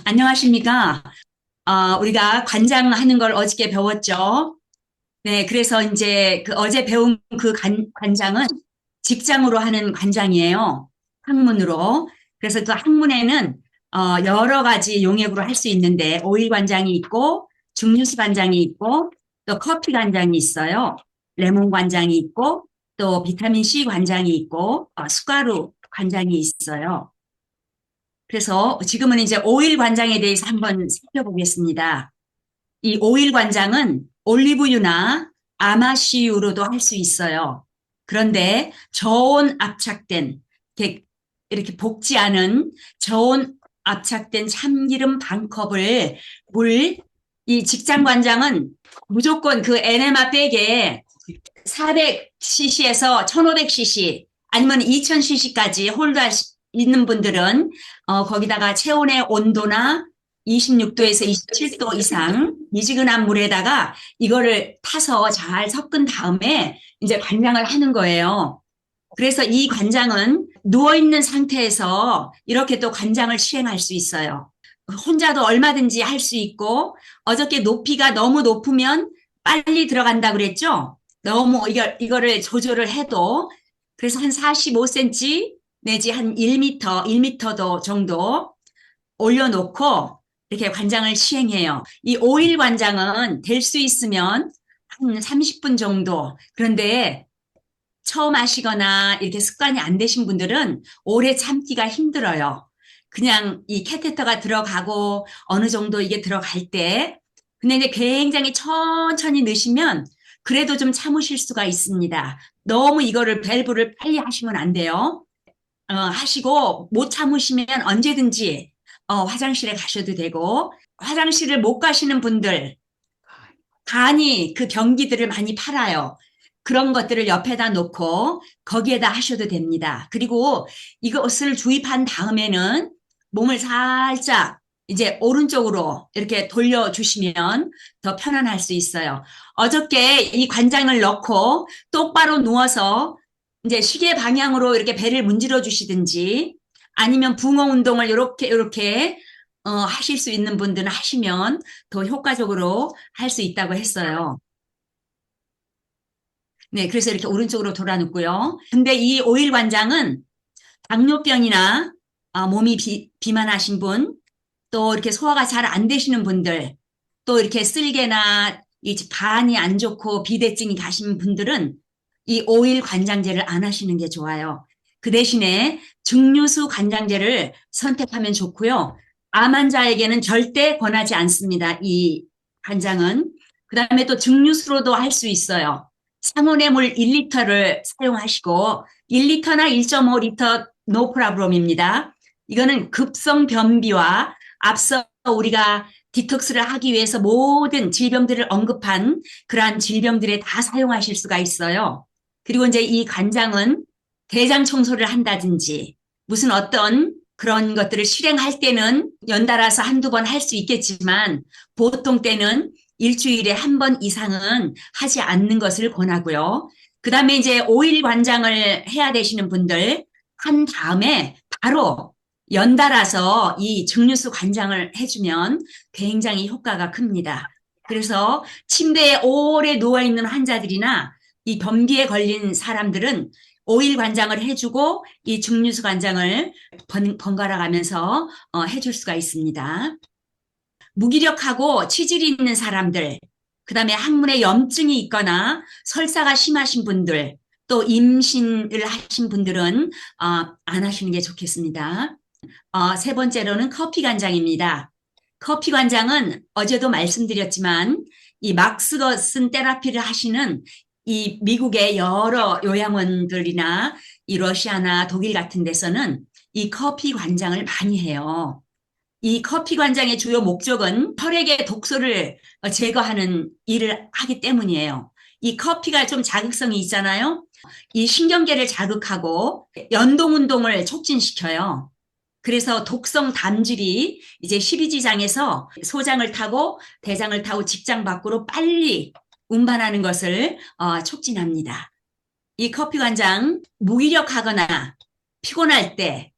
안녕하십니까? 우리가 관장하는 걸 어저께 배웠죠? 네, 그래서 이제 그 어제 배운 그 관장은 직장으로 하는 관장이에요. 학문으로. 그래서 그 학문에는 여러 가지 용역으로 할 수 있는데 오일 관장이 있고 중류수 관장이 있고 또 커피 관장이 있어요. 레몬 관장이 있고 또 비타민 C 관장이 있고 숟가루 관장이 있어요. 그래서 지금은 이제 오일 관장에 대해서 한번 살펴보겠습니다. 이 오일 관장은 올리브유나 아마씨유로도 할 수 있어요. 그런데 저온 압착된, 이렇게 볶지 않은 저온 압착된 참기름 반 컵을 이 직장 관장은 무조건 그 에네마 백에 400cc에서 1500cc 아니면 2000cc까지 홀드할 수 있는 분들은 거기다가 체온의 온도나 26도에서 27도 이상 미지근한 물에다가 이거를 타서 잘 섞은 다음에 이제 관장을 하는 거예요. 그래서 이 관장은 누워있는 상태에서 이렇게 또 관장을 시행할 수 있어요. 혼자도 얼마든지 할 수 있고 어저께 높이가 너무 높으면 빨리 들어간다 그랬죠? 너무 이거를 조절을 해도 그래서 한 45cm 내지 한 1m, 1m도 정도 올려놓고 이렇게 관장을 시행해요. 이 오일 관장은 될 수 있으면 한 30분 정도. 그런데 처음 하시거나 이렇게 습관이 안 되신 분들은 오래 참기가 힘들어요. 그냥 이 캐테터가 들어가고 어느 정도 이게 들어갈 때 근데 이제 굉장히 천천히 넣으시면 그래도 좀 참으실 수가 있습니다. 너무 이거를 밸브를 빨리 하시면 안 돼요. 하시고 못 참으시면 언제든지 화장실에 가셔도 되고 화장실을 못 가시는 분들 간이 그 변기들을 많이 팔아요. 그런 것들을 옆에다 놓고 거기에다 하셔도 됩니다. 그리고 이것을 주입한 다음에는 몸을 살짝 이제 오른쪽으로 이렇게 돌려주시면 더 편안할 수 있어요. 어저께 이 관장을 넣고 똑바로 누워서 이제 시계 방향으로 이렇게 배를 문질러 주시든지 아니면 붕어 운동을 이렇게 하실 수 있는 분들은 하시면 더 효과적으로 할 수 있다고 했어요. 네, 그래서 이렇게 오른쪽으로 돌아눕고요. 근데 이 오일 관장은 당뇨병이나 몸이 비만하신 분, 또 이렇게 소화가 잘 안 되시는 분들, 또 이렇게 쓸개나 이 간이 안 좋고 비대증이 가신 분들은 이 오일 관장제를 안 하시는 게 좋아요. 그 대신에 증류수 관장제를 선택하면 좋고요. 암 환자에게는 절대 권하지 않습니다. 이 관장은. 그다음에 또 증류수로도 할 수 있어요. 상온의 물 1리터를 사용하시고 1리터나 1.5리터 노 프라브롬입니다. 이거는 급성 변비와 앞서 우리가 디톡스를 하기 위해서 모든 질병들을 언급한 그러한 질병들에 다 사용하실 수가 있어요. 그리고 이제 이 간장은 대장 청소를 한다든지 무슨 어떤 그런 것들을 실행할 때는 연달아서 한두 번 할 수 있겠지만 보통 때는 일주일에 한 번 이상은 하지 않는 것을 권하고요. 그 다음에 이제 오일 관장을 해야 되시는 분들 한 다음에 바로 연달아서 이 증류수 관장을 해주면 굉장히 효과가 큽니다. 그래서 침대에 오래 누워있는 환자들이나 이 변비에 걸린 사람들은 오일 관장을 해주고 이 증류수 관장을 번갈아 가면서 해줄 수가 있습니다. 무기력하고 치질이 있는 사람들, 그다음에 항문에 염증이 있거나 설사가 심하신 분들, 또 임신을 하신 분들은 안 하시는 게 좋겠습니다. 세 번째로는 커피 관장입니다. 커피 관장은 어제도 말씀드렸지만 이 막스거슨 테라피를 하시는 이 미국의 여러 요양원들이나 이 러시아나 독일 같은 데서는 이 커피 관장을 많이 해요. 이 커피 관장의 주요 목적은 혈액의 독소를 제거하는 일을 하기 때문이에요. 이 커피가 좀 자극성이 있잖아요. 이 신경계를 자극하고 연동 운동을 촉진시켜요. 그래서 독성 담질이 이제 십이지장에서 소장을 타고 대장을 타고 직장 밖으로 빨리 운반하는 것을 촉진합니다. 이 커피 관장 무기력하거나 피곤할 때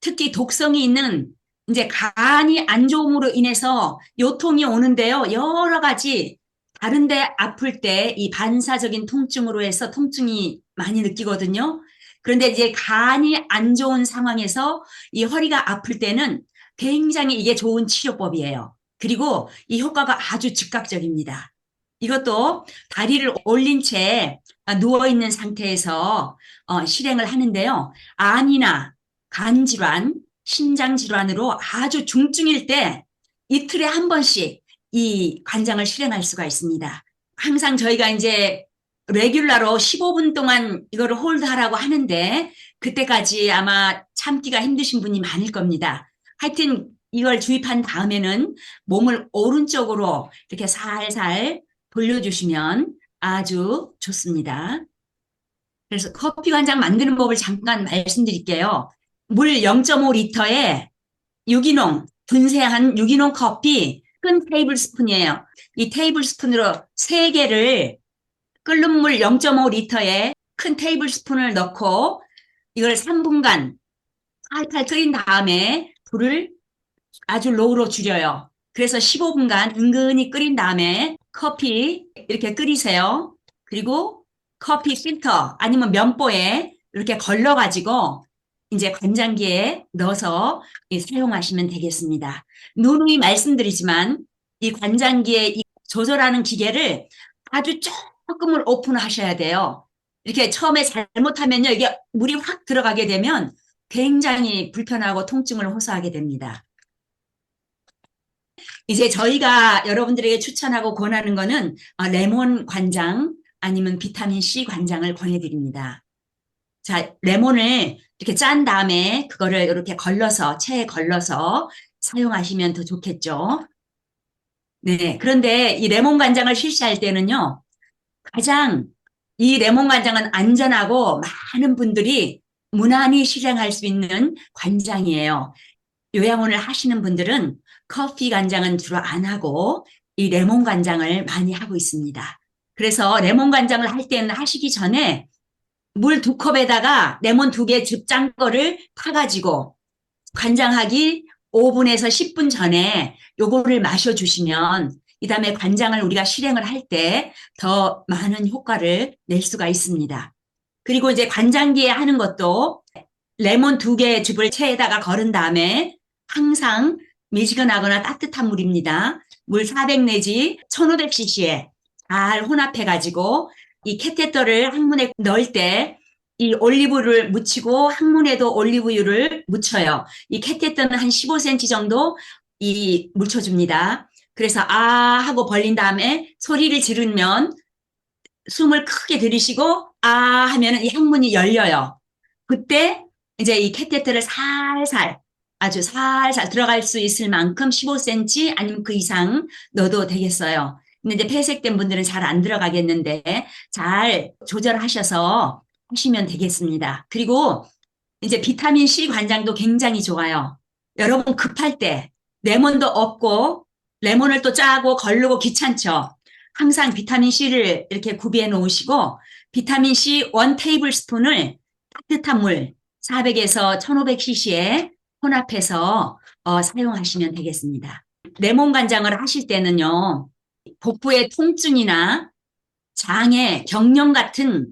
특히 독성이 있는 이제 간이 안 좋음으로 인해서 요통이 오는데요. 여러 가지 다른데 아플 때 이 반사적인 통증으로 해서 통증이 많이 느끼거든요. 그런데 이제 간이 안 좋은 상황에서 이 허리가 아플 때는 굉장히 이게 좋은 치료법이에요. 그리고 이 효과가 아주 즉각적입니다. 이것도 다리를 올린 채 누워있는 상태에서 실행을 하는데요. 암이나 간 질환, 신장 질환으로 아주 중증일 때 이틀에 한 번씩 이 관장을 실행할 수가 있습니다. 항상 저희가 이제 레귤러로 15분 동안 이거를 홀드하라고 하는데 그때까지 아마 참기가 힘드신 분이 많을 겁니다. 하여튼 이걸 주입한 다음에는 몸을 오른쪽으로 이렇게 살살 돌려주시면 아주 좋습니다. 그래서 커피 관장 만드는 법을 잠깐 말씀드릴게요. 물 0.5리터에 유기농, 분쇄한 유기농 커피 큰 테이블 스푼이에요. 이 테이블 스푼으로 3개를 끓는 물 0.5리터에 큰 테이블 스푼을 넣고 이걸 3분간 팔팔 끓인 다음에 불을 아주 로우로 줄여요. 그래서 15분간 은근히 끓인 다음에 커피 이렇게 끓이세요. 그리고 커피 필터 아니면 면보에 이렇게 걸러가지고 이제 관장기에 넣어서 사용하시면 되겠습니다. 누누이 말씀드리지만 이 관장기에 이 조절하는 기계를 아주 조금을 오픈하셔야 돼요. 이렇게 처음에 잘못하면요, 이게 물이 확 들어가게 되면 굉장히 불편하고 통증을 호소하게 됩니다. 이제 저희가 여러분들에게 추천하고 권하는 거는 레몬 관장 아니면 비타민 C 관장을 권해드립니다. 자, 레몬을 이렇게 짠 다음에 그거를 이렇게 걸러서, 체에 걸러서 사용하시면 더 좋겠죠. 네. 그런데 이 레몬 관장을 실시할 때는요, 가장 이 레몬 관장은 안전하고 많은 분들이 무난히 실행할 수 있는 관장이에요. 요양원을 하시는 분들은 커피 관장은 주로 안 하고 이 레몬 관장을 많이 하고 있습니다. 그래서 레몬 관장을 할 때는 하시기 전에 물 2컵에다가 레몬 2개 즙짠 거를 타가지고 관장하기 5분에서 10분 전에 요거를 마셔주시면 이 다음에 관장을 우리가 실행을 할 때 더 많은 효과를 낼 수가 있습니다. 그리고 이제 관장기에 하는 것도 레몬 2개 즙을 체에다가 걸은 다음에 항상 미지근하거나 따뜻한 물입니다. 물 400 내지 1500cc에 잘 혼합해가지고 이 캐테터를 항문에 넣을 때 이 올리브를 묻히고 항문에도 올리브유를 묻혀요. 이 캐테터는 한 15cm 정도 묻혀줍니다. 그래서 아 하고 벌린 다음에 소리를 지르면 숨을 크게 들이쉬고 아 하면 이 항문이 열려요. 그때 이제 이 캐테터를 살살 아주 살살 들어갈 수 있을 만큼 15cm 아니면 그 이상 넣어도 되겠어요. 근데 이제 폐색된 분들은 잘 안 들어가겠는데 잘 조절하셔서 하시면 되겠습니다. 그리고 이제 비타민 C 관장도 굉장히 좋아요. 여러분 급할 때 레몬도 없고 레몬을 또 짜고 걸르고 귀찮죠. 항상 비타민 C를 이렇게 구비해 놓으시고 비타민 C 1 테이블 스푼을 따뜻한 물 400에서 1500cc에 혼합해서 사용하시면 되겠습니다. 레몬 간장을 하실 때는요. 복부의 통증이나 장의 경련 같은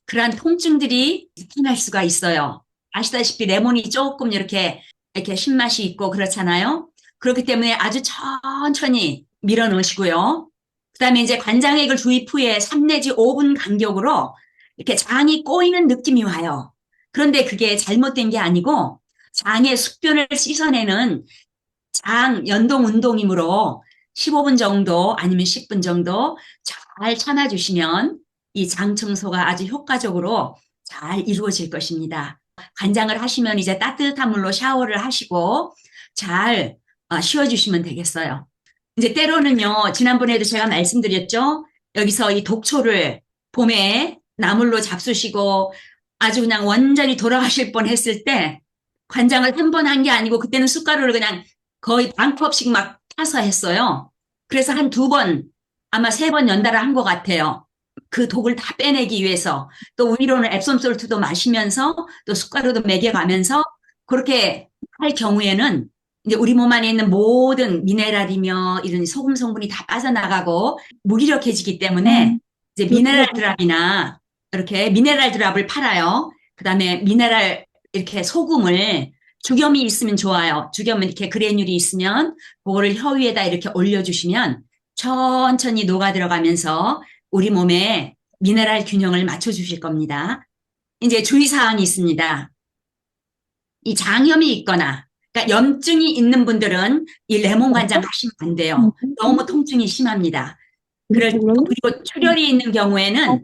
그러한 통증들이 나타날 수가 있어요. 아시다시피 레몬이 조금 이렇게 신맛이 있고 그렇잖아요. 그렇기 때문에 아주 천천히 밀어 넣으시고요. 그 다음에 이제 관장액을 주입 후에 3 내지 5분 간격으로 이렇게 장이 꼬이는 느낌이 와요. 그런데 그게 잘못된 게 아니고 장의 숙변을 씻어내는 장 연동 운동이므로 15분 정도 아니면 10분 정도 잘 참아주시면 이 장 청소가 아주 효과적으로 잘 이루어질 것입니다. 관장을 하시면 이제 따뜻한 물로 샤워를 하시고 잘 쉬어주시면 되겠어요. 이제 때로는요, 지난번에도 제가 말씀드렸죠? 여기서 이 독초를 봄에 나물로 잡수시고 아주 그냥 완전히 돌아가실 뻔 했을 때 관장을 한 번 한 게 아니고 그때는 숟가루를 그냥 거의 반 컵씩 막 타서 했어요. 그래서 한 2번, 아마 3번 연달아 한 것 같아요. 그 독을 다 빼내기 위해서 또 위로는 앱솜솔트도 마시면서 또 숟가루도 먹여가면서 그렇게 할 경우에는 이제 우리 몸 안에 있는 모든 미네랄이며 이런 소금 성분이 다 빠져나가고 무기력해지기 때문에 이제 미네랄 드랍이나 이렇게 미네랄 드랍을 팔아요. 그다음에 미네랄 이렇게 소금을 죽염이 있으면 좋아요. 죽염은 이렇게 그래놀이 있으면 그거를 혀 위에다 이렇게 올려주시면 천천히 녹아 들어가면서 우리 몸에 미네랄 균형을 맞춰주실 겁니다. 이제 주의사항이 있습니다. 이 장염이 있거나, 그러니까 염증이 있는 분들은 이 레몬 간장 하시면 안 돼요. 너무 통증이 심합니다. 그리고 출혈이 있는 경우에는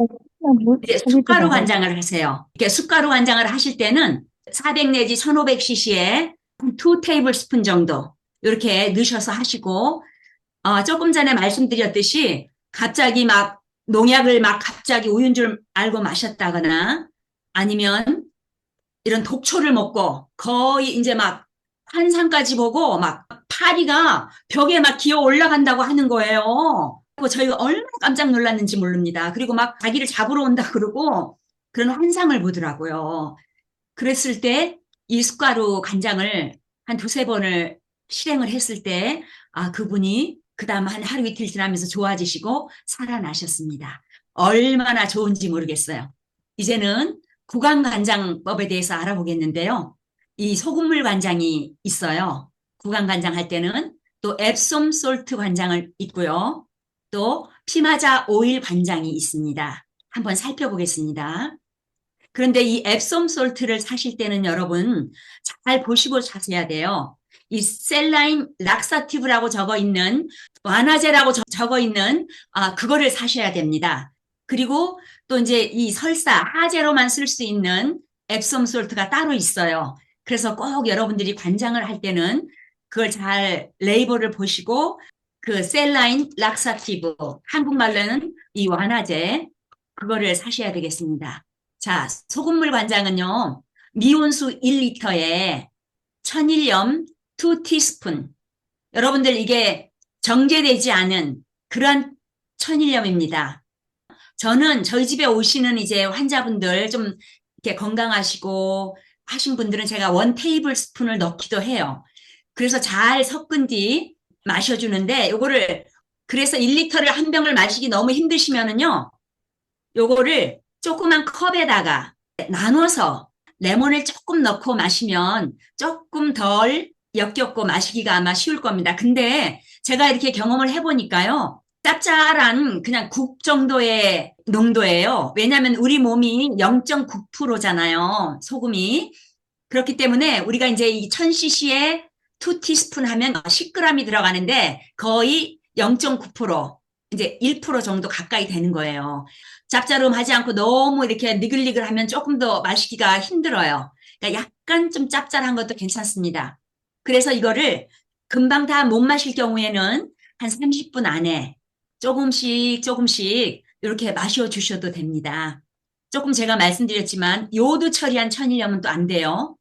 이제 숟가루 간장을 하세요. 이렇게 숟가루 간장을 하실 때는 400 내지 1500cc에 2 테이블 스푼 정도 이렇게 넣으셔서 하시고, 조금 전에 말씀드렸듯이 갑자기 막 농약을 막 갑자기 우유인 줄 알고 마셨다거나 아니면 이런 독초를 먹고 거의 이제 막 환상까지 보고 막 파리가 벽에 막 기어 올라간다고 하는 거예요. 그리고 저희가 얼마나 깜짝 놀랐는지 모릅니다. 그리고 막 자기를 잡으러 온다 그러고 그런 환상을 보더라고요. 그랬을 때 이 숟가루 간장을 한 두세 번을 실행을 했을 때, 그분이 그 다음 한 하루 이틀 지나면서 좋아지시고 살아나셨습니다. 얼마나 좋은지 모르겠어요. 이제는 구강간장법에 대해서 알아보겠는데요. 이 소금물 간장이 있어요. 구강간장 할 때는 또 앱솜 솔트 간장을 있고요. 또 피마자 오일 간장이 있습니다. 한번 살펴보겠습니다. 그런데 이 앱솜 솔트를 사실 때는 여러분 잘 보시고 사셔야 돼요. 이 셀라인 락사티브라고 적어 있는 완화제라고 적어 있는 그거를 사셔야 됩니다. 그리고 또 이제 이 설사 하제로만 쓸 수 있는 앱솜 솔트가 따로 있어요. 그래서 꼭 여러분들이 관장을 할 때는 그걸 잘 레이블을 보시고 그 셀라인 락사티브 한국말로는 이 완화제 그거를 사셔야 되겠습니다. 자, 소금물 간장은요, 미온수 1리터에 천일염 2티스푼. 여러분들 이게 정제되지 않은 그러한 천일염입니다. 저는 저희 집에 오시는 이제 환자분들 좀 이렇게 건강하시고 하신 분들은 제가 1 테이블 스푼을 넣기도 해요. 그래서 잘 섞은 뒤 마셔주는데 요거를 그래서 1리터를 한 병을 마시기 너무 힘드시면은요. 요거를 조그만 컵에다가 나눠서 레몬을 조금 넣고 마시면 조금 덜 역겹고 마시기가 아마 쉬울 겁니다. 근데 제가 이렇게 경험을 해보니까요. 짭짤한 그냥 국 정도의 농도예요. 왜냐하면 우리 몸이 0.9%잖아요. 소금이. 그렇기 때문에 우리가 이제 이 1000cc에 2티스푼 하면 10g이 들어가는데 거의 0.9% 이제 1% 정도 가까이 되는 거예요. 짭짤하지 않고 너무 이렇게 니글니글하면 조금 더 마시기가 힘들어요. 그러니까 약간 좀 짭짤한 것도 괜찮습니다. 그래서 이거를 금방 다 못 마실 경우에는 한 30분 안에 조금씩 조금씩 이렇게 마셔 주셔도 됩니다. 조금 제가 말씀드렸지만 요오드 처리한 천일염은 또 안 돼요.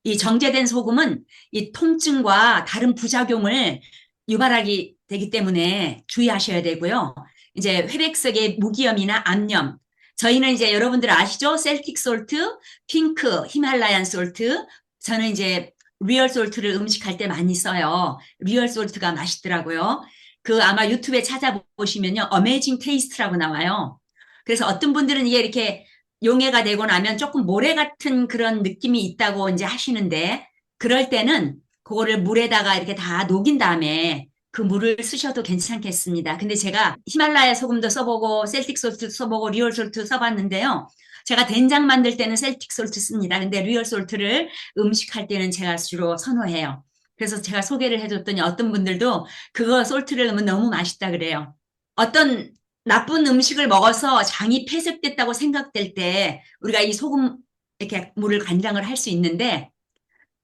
이 정제된 소금은 이 통증과 다른 부작용을 유발하기 되기 때문에 주의하셔야 되고요. 이제 회백성의 무기염이나 암염. 저희는 이제 여러분들 아시죠? 셀틱 솔트, 핑크, 히말라얀 솔트. 저는 이제 리얼 솔트를 음식할 때 많이 써요. 리얼 솔트가 맛있더라고요. 그 아마 유튜브에 찾아보시면요. 어메이징 테이스트라고 나와요. 그래서 어떤 분들은 이게 이렇게 용해가 되고 나면 조금 모래 같은 그런 느낌이 있다고 이제 하시는데 그럴 때는 그거를 물에다가 이렇게 다 녹인 다음에 그 물을 쓰셔도 괜찮겠습니다. 근데 제가 히말라야 소금도 써보고 셀틱 솔트 써보고 리얼 솔트 써봤는데요. 제가 된장 만들 때는 셀틱 솔트 씁니다. 근데 리얼 솔트를 음식할 때는 제가 주로 선호해요. 그래서 제가 소개를 해줬더니 어떤 분들도 그거 솔트를 넣으면 너무 맛있다 그래요. 어떤 나쁜 음식을 먹어서 장이 폐색됐다고 생각될 때 우리가 이 소금 이렇게 물을 간장을 할 수 있는데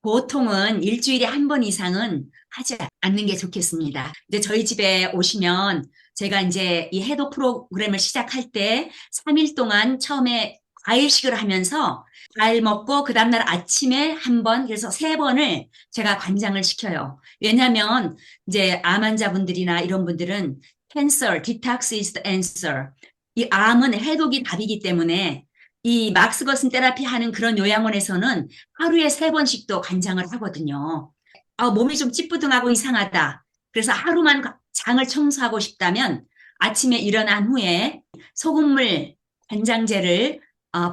보통은 일주일에 한 번 이상은 하지 않는 게 좋겠습니다. 근데 저희 집에 오시면 제가 이제 이 해독 프로그램을 시작할 때 3일 동안 처음에 과일식을 하면서 과일 먹고 그 다음날 아침에 한 번, 그래서 세 번을 제가 관장을 시켜요. 왜냐하면 이제 암 환자분들이나 이런 분들은 cancer, detox is the answer. 이 암은 해독이 답이기 때문에 이 막스 거슨 테라피 하는 그런 요양원에서는 하루에 세 번씩도 관장을 하거든요. 몸이 좀 찌뿌둥하고 이상하다. 그래서 하루만 장을 청소하고 싶다면 아침에 일어난 후에 소금물 간장제를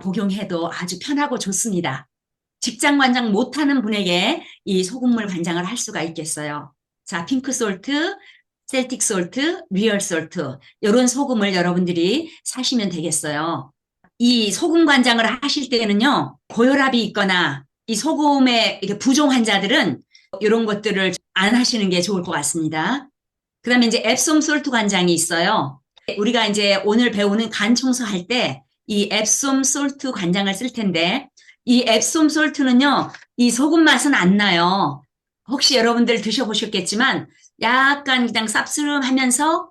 복용해도 아주 편하고 좋습니다. 직장 관장 못하는 분에게 이 소금물 간장을 할 수가 있겠어요. 자, 핑크 솔트, 셀틱 솔트, 리얼 솔트 이런 소금을 여러분들이 사시면 되겠어요. 이 소금 간장을 하실 때는요, 고혈압이 있거나 이 소금에 이렇게 부종 환자들은 이런 것들을 안 하시는 게 좋을 것 같습니다. 그 다음에 이제 앱솜 솔트 간장이 있어요. 우리가 이제 오늘 배우는 간 청소할 때 이 앱솜 솔트 간장을 쓸 텐데 이 앱솜 솔트는요, 이 소금 맛은 안 나요. 혹시 여러분들 드셔보셨겠지만 약간 그냥 쌉스름하면서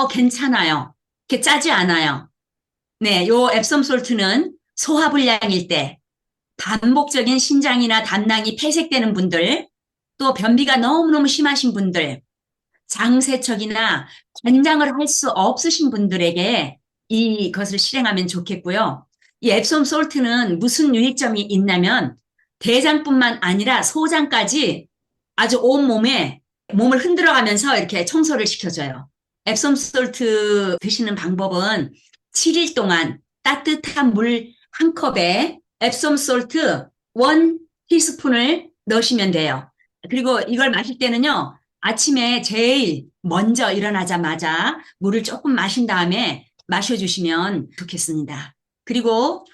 괜찮아요. 이렇게 짜지 않아요. 네, 요 앱솜 솔트는 소화불량일 때 반복적인 신장이나 담낭이 폐색되는 분들, 또 변비가 너무너무 심하신 분들, 장세척이나 권장을 할 수 없으신 분들에게 이것을 실행하면 좋겠고요. 이 앱솜 솔트는 무슨 유익점이 있냐면 대장뿐만 아니라 소장까지 아주 온몸에 몸을 흔들어가면서 이렇게 청소를 시켜줘요. 앱솜 솔트 드시는 방법은 7일 동안 따뜻한 물 한 컵에 앱솜 솔트 1 티스푼을 넣으시면 돼요. 그리고 이걸 마실 때는요, 아침에 제일 먼저 일어나자마자 물을 조금 마신 다음에 마셔주시면 좋겠습니다. 그리고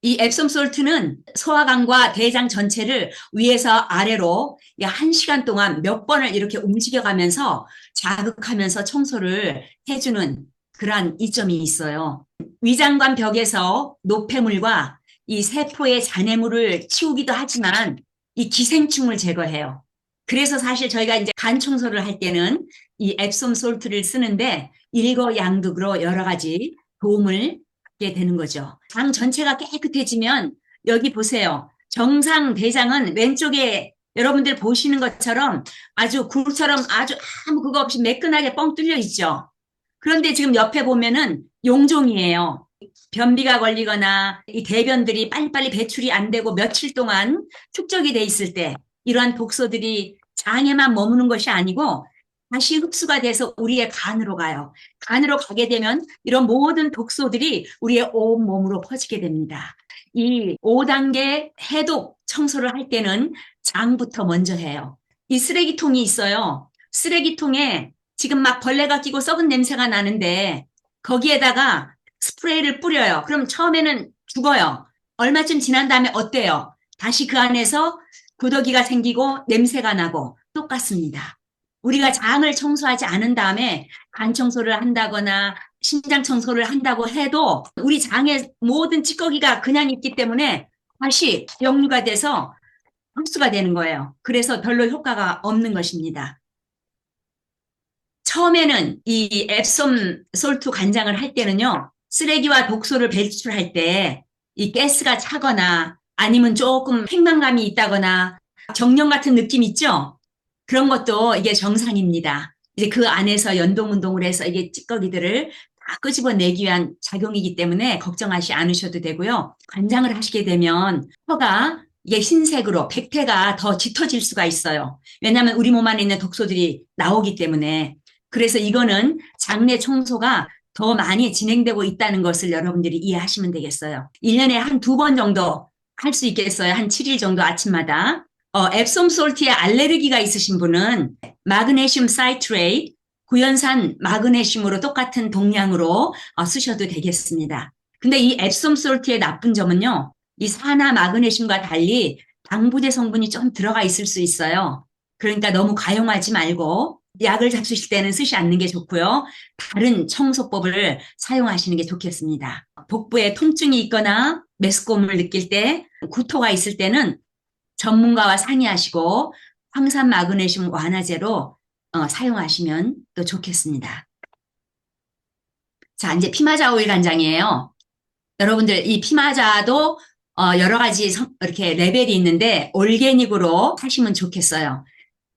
이 앱솜 솔트는 소화관과 대장 전체를 위에서 아래로 1시간 동안 몇 번을 이렇게 움직여가면서 자극하면서 청소를 해주는 그러한 이점이 있어요. 위장관 벽에서 노폐물과 이 세포의 잔해물을 치우기도 하지만 이 기생충을 제거해요. 그래서 사실 저희가 이제 간 청소를 할 때는 이 앱솜 솔트를 쓰는데 일거양득으로 여러 가지 도움을 받게 되는 거죠. 장 전체가 깨끗해지면 여기 보세요. 정상 대장은 왼쪽에 여러분들 보시는 것처럼 아주 굴처럼 아주 아무 그거 없이 매끈하게 뻥 뚫려 있죠. 그런데 지금 옆에 보면은 용종이에요. 변비가 걸리거나 이 대변들이 빨리빨리 배출이 안 되고 며칠 동안 축적이 돼 있을 때 이러한 독소들이 장에만 머무는 것이 아니고 다시 흡수가 돼서 우리의 간으로 가요. 간으로 가게 되면 이런 모든 독소들이 우리의 온 몸으로 퍼지게 됩니다. 이 5단계 해독 청소를 할 때는 장부터 먼저 해요. 이 쓰레기통이 있어요. 쓰레기통에 지금 막 벌레가 끼고 썩은 냄새가 나는데 거기에다가 스프레이를 뿌려요. 그럼 처음에는 죽어요. 얼마쯤 지난 다음에 어때요? 다시 그 안에서 구더기가 생기고 냄새가 나고 똑같습니다. 우리가 장을 청소하지 않은 다음에 간 청소를 한다거나 신장 청소를 한다고 해도 우리 장의 모든 찌꺼기가 그냥 있기 때문에 다시 역류가 돼서 흡수가 되는 거예요. 그래서 별로 효과가 없는 것입니다. 처음에는 이 앱솜 솔트 간장을 할 때는요, 쓰레기와 독소를 배출할 때 이 가스가 차거나 아니면 조금 팽만감이 있다거나 정령 같은 느낌 있죠? 그런 것도 이게 정상입니다. 이제 그 안에서 연동운동을 해서 이게 찌꺼기들을 다 끄집어내기 위한 작용이기 때문에 걱정하지 않으셔도 되고요. 간장을 하시게 되면 혀가 이게 흰색으로 백태가 더 짙어질 수가 있어요. 왜냐하면 우리 몸 안에 있는 독소들이 나오기 때문에. 그래서 이거는 장내 청소가 더 많이 진행되고 있다는 것을 여러분들이 이해하시면 되겠어요. 1년에 한 2번 정도 할 수 있겠어요. 한 7일 정도 아침마다. 앱솜 솔트에 알레르기가 있으신 분은 마그네슘 사이트레이트, 구연산 마그네슘으로 똑같은 동량으로 쓰셔도 되겠습니다. 근데 이 앱솜 솔트의 나쁜 점은요, 이 산화 마그네슘과 달리 방부제 성분이 좀 들어가 있을 수 있어요. 그러니까 너무 과용하지 말고 약을 잡수실 때는 쓰지 않는 게 좋고요. 다른 청소법을 사용하시는 게 좋겠습니다. 복부에 통증이 있거나 메스꺼움을 느낄 때, 구토가 있을 때는 전문가와 상의하시고 황산 마그네슘 완화제로 사용하시면 또 좋겠습니다. 자, 이제 피마자 오일 간장이에요. 여러분들 이 피마자도 여러 가지 이렇게 레벨이 있는데 올게닉으로 하시면 좋겠어요.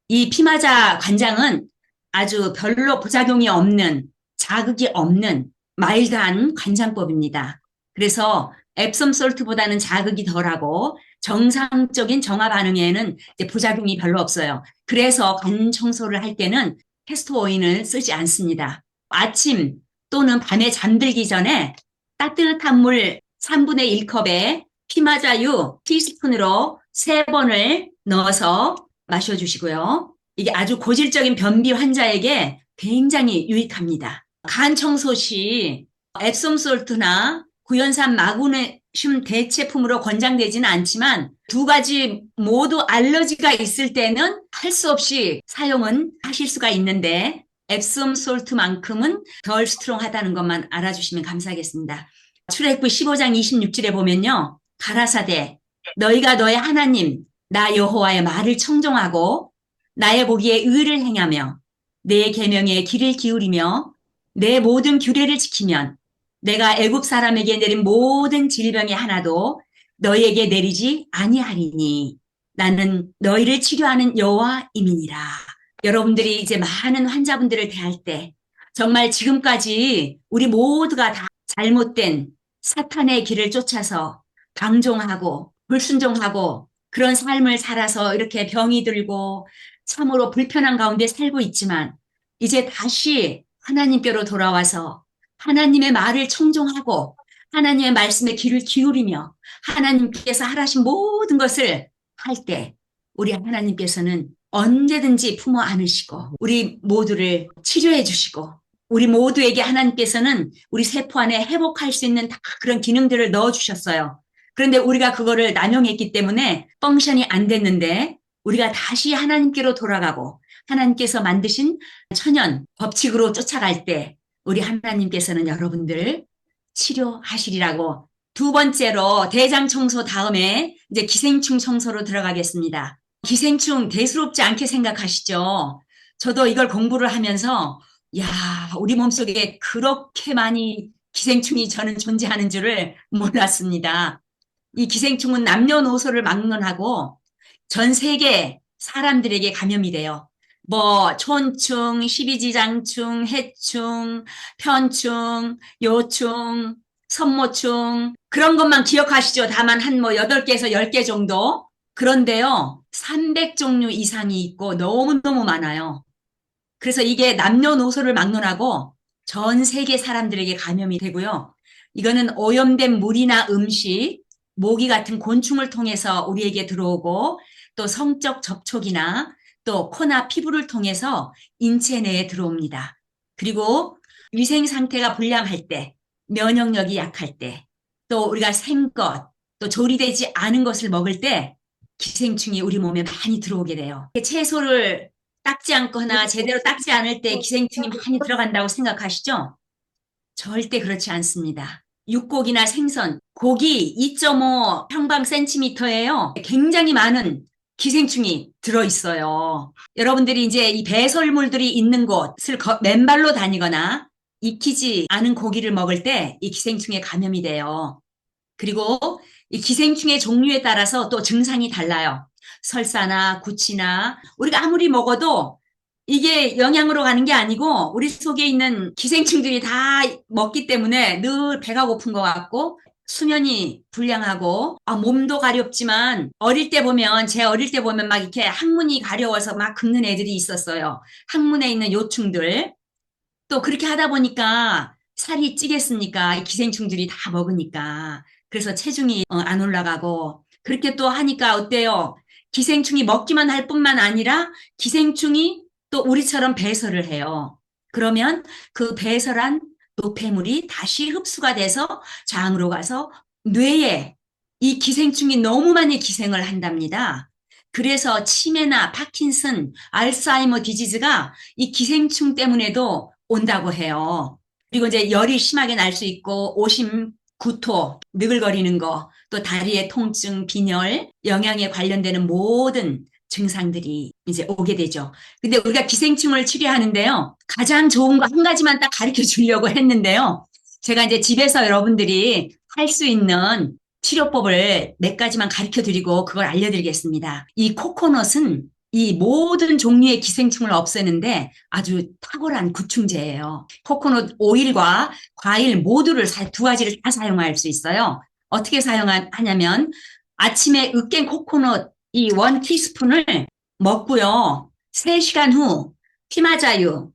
이 피마자 간장은 아주 별로 부작용이 없는, 자극이 없는 마일드한 간장법입니다. 그래서 앱솜 솔트보다는 자극이 덜하고 정상적인 정화 반응에는 이제 부작용이 별로 없어요. 그래서 간 청소를 할 때는 캐스터 오일을 쓰지 않습니다. 아침 또는 밤에 잠들기 전에 따뜻한 물 3분의 1컵에 피마자유 티스푼으로 3번을 넣어서 마셔주시고요. 이게 아주 고질적인 변비 환자에게 굉장히 유익합니다. 간 청소 시 앱솜솔트나 구연산 마그네슘 대체품으로 권장되지는 않지만 두 가지 모두 알러지가 있을 때는 할 수 없이 사용은 하실 수가 있는데 앱솜솔트만큼은 덜 스트롱하다는 것만 알아주시면 감사하겠습니다. 출애굽기 15장 26절에 보면요. 가라사대 너희가 너의 하나님 나 여호와의 말을 청종하고 나의 보기에 의를 행하며 내 계명에 귀를 기울이며 내 모든 규례를 지키면 내가 애굽 사람에게 내린 모든 질병이 하나도 너희에게 내리지 아니하리니 나는 너희를 치료하는 여호와임이니라. 여러분들이 이제 많은 환자분들을 대할 때 정말 지금까지 우리 모두가 다 잘못된 사탄의 길을 쫓아서 방종하고 불순종하고 그런 삶을 살아서 이렇게 병이 들고 참으로 불편한 가운데 살고 있지만 이제 다시 하나님께로 돌아와서 하나님의 말을 청종하고 하나님의 말씀에 귀를 기울이며 하나님께서 하라신 모든 것을 할 때 우리 하나님께서는 언제든지 품어 안으시고 우리 모두를 치료해 주시고 우리 모두에게 하나님께서는 우리 세포 안에 회복할 수 있는 다 그런 기능들을 넣어주셨어요. 그런데 우리가 그거를 남용했기 때문에 펑션이 안 됐는데 우리가 다시 하나님께로 돌아가고 하나님께서 만드신 천연 법칙으로 쫓아갈 때 우리 하나님께서는 여러분들 치료하시리라고. 두 번째로 대장 청소 다음에 이제 기생충 청소로 들어가겠습니다. 기생충 대수롭지 않게 생각하시죠? 저도 이걸 공부를 하면서 야, 우리 몸속에 그렇게 많이 기생충이 저는 존재하는 줄을 몰랐습니다. 이 기생충은 남녀노소를 막론하고 전 세계 사람들에게 감염이 돼요. 뭐 촌충, 십이지장충, 해충, 편충, 요충, 선모충 그런 것만 기억하시죠. 다만 한 뭐 8개에서 10개 정도. 그런데요. 300종류 이상이 있고 너무너무 많아요. 그래서 이게 남녀노소를 막론하고 전 세계 사람들에게 감염이 되고요. 이거는 오염된 물이나 음식, 모기 같은 곤충을 통해서 우리에게 들어오고 또 성적 접촉이나 또 코나 피부를 통해서 인체 내에 들어옵니다. 그리고 위생 상태가 불량할 때, 면역력이 약할 때, 또 우리가 생것, 또 조리되지 않은 것을 먹을 때 기생충이 우리 몸에 많이 들어오게 돼요. 채소를 닦지 않거나 제대로 닦지 않을 때 기생충이 많이 들어간다고 생각하시죠? 절대 그렇지 않습니다. 육고기나 생선, 고기 2.5 평방 센티미터예요. 굉장히 많은 기생충이 들어있어요. 여러분들이 이제 이 배설물들이 있는 곳을 맨발로 다니거나 익히지 않은 고기를 먹을 때 이 기생충에 감염이 돼요. 그리고 이 기생충의 종류에 따라서 또 증상이 달라요. 설사나 구취나 우리가 아무리 먹어도 이게 영양으로 가는 게 아니고 우리 속에 있는 기생충들이 다 먹기 때문에 늘 배가 고픈 것 같고 수면이 불량하고 몸도 가렵지만 제 어릴 때 보면 막 이렇게 항문이 가려워서 막 긁는 애들이 있었어요. 항문에 있는 요충들. 또 그렇게 하다 보니까 살이 찌겠습니까? 이 기생충들이 다 먹으니까. 그래서 체중이 안 올라가고 그렇게 또 하니까 어때요? 기생충이 먹기만 할 뿐만 아니라 기생충이 또 우리처럼 배설을 해요. 그러면 그 배설한 노폐물이 다시 흡수가 돼서 장으로 가서 뇌에 이 기생충이 너무 많이 기생을 한답니다. 그래서 치매나 파킨슨, 알츠하이머 디지즈가 이 기생충 때문에도 온다고 해요. 그리고 이제 열이 심하게 날 수 있고 오심, 구토, 느글거리는 거, 또 다리의 통증, 빈혈, 영양에 관련되는 모든 증상들이 이제 오게 되죠. 근데 우리가 기생충을 치료하는데요. 가장 좋은 거 한 가지만 딱 가르쳐 주려고 했는데요. 제가 이제 집에서 여러분들이 할 수 있는 치료법을 몇 가지만 가르쳐 드리고 그걸 알려드리겠습니다. 이 코코넛은 이 모든 종류의 기생충을 없애는데 아주 탁월한 구충제예요. 코코넛 오일과 과일 모두를 두 가지를 다 사용할 수 있어요. 어떻게 사용하냐면 아침에 으깬 코코넛 이 1티스푼을 먹고요. 3시간 후 피마자유,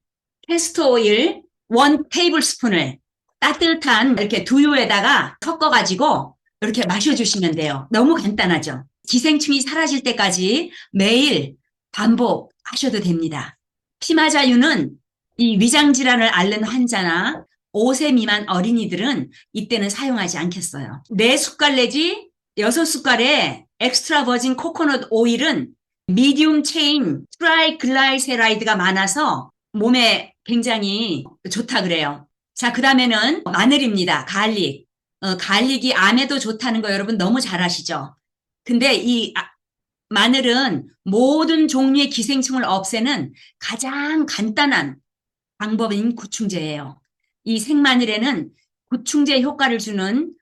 캐스터 오일 1테이블스푼을 따뜻한 이렇게 두유에다가 섞어가지고 이렇게 마셔주시면 돼요. 너무 간단하죠. 기생충이 사라질 때까지 매일 반복하셔도 됩니다. 피마자유는 이 위장 질환을 앓는 환자나 5세 미만 어린이들은 이때는 사용하지 않겠어요. 4숟갈 내지 6숟갈의 엑스트라 버진 코코넛 오일은 미디움 체인 트라이글라이세라이드가 많아서 몸에 굉장히 좋다 그래요. 자, 그 다음에는 마늘입니다. 갈릭. 갈릭이 암에도 좋다는 거 여러분 너무 잘 아시죠? 근데 이 마늘은 모든 종류의 기생충을 없애는 가장 간단한 방법인 구충제예요. 이 생마늘에는 구충제 효과를 주는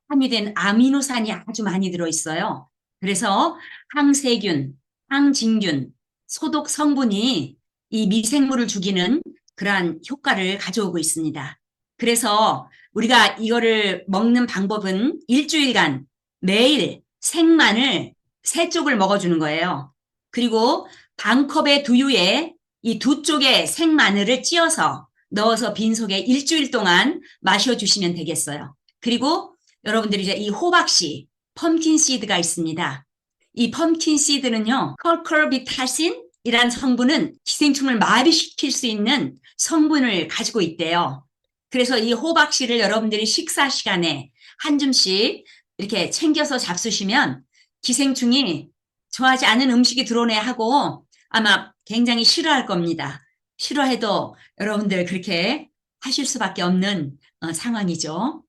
함유된 아미노산이 아주 많이 들어있어요. 그래서 항세균, 항진균, 소독 성분이 이 미생물을 죽이는 그러한 효과를 가져오고 있습니다. 그래서 우리가 이거를 먹는 방법은 일주일간 매일 생마늘 3쪽을 먹어주는 거예요. 그리고 반컵의 두유에 이 2쪽의 생마늘을 찧어서 넣어서 빈속에 일주일 동안 마셔주시면 되겠어요. 그리고 여러분들이 이제 이 호박씨, 펌킨 시드가 있습니다. 이 펌킨 시드는요, 컬컬비타신이란 성분은 기생충을 마비시킬 수 있는 성분을 가지고 있대요. 그래서 이 호박씨를 여러분들이 식사 시간에 한 줌씩 이렇게 챙겨서 잡수시면 기생충이 좋아하지 않은 음식이 들어오네 하고 아마 굉장히 싫어할 겁니다. 싫어해도 여러분들 그렇게 하실 수밖에 없는 상황이죠.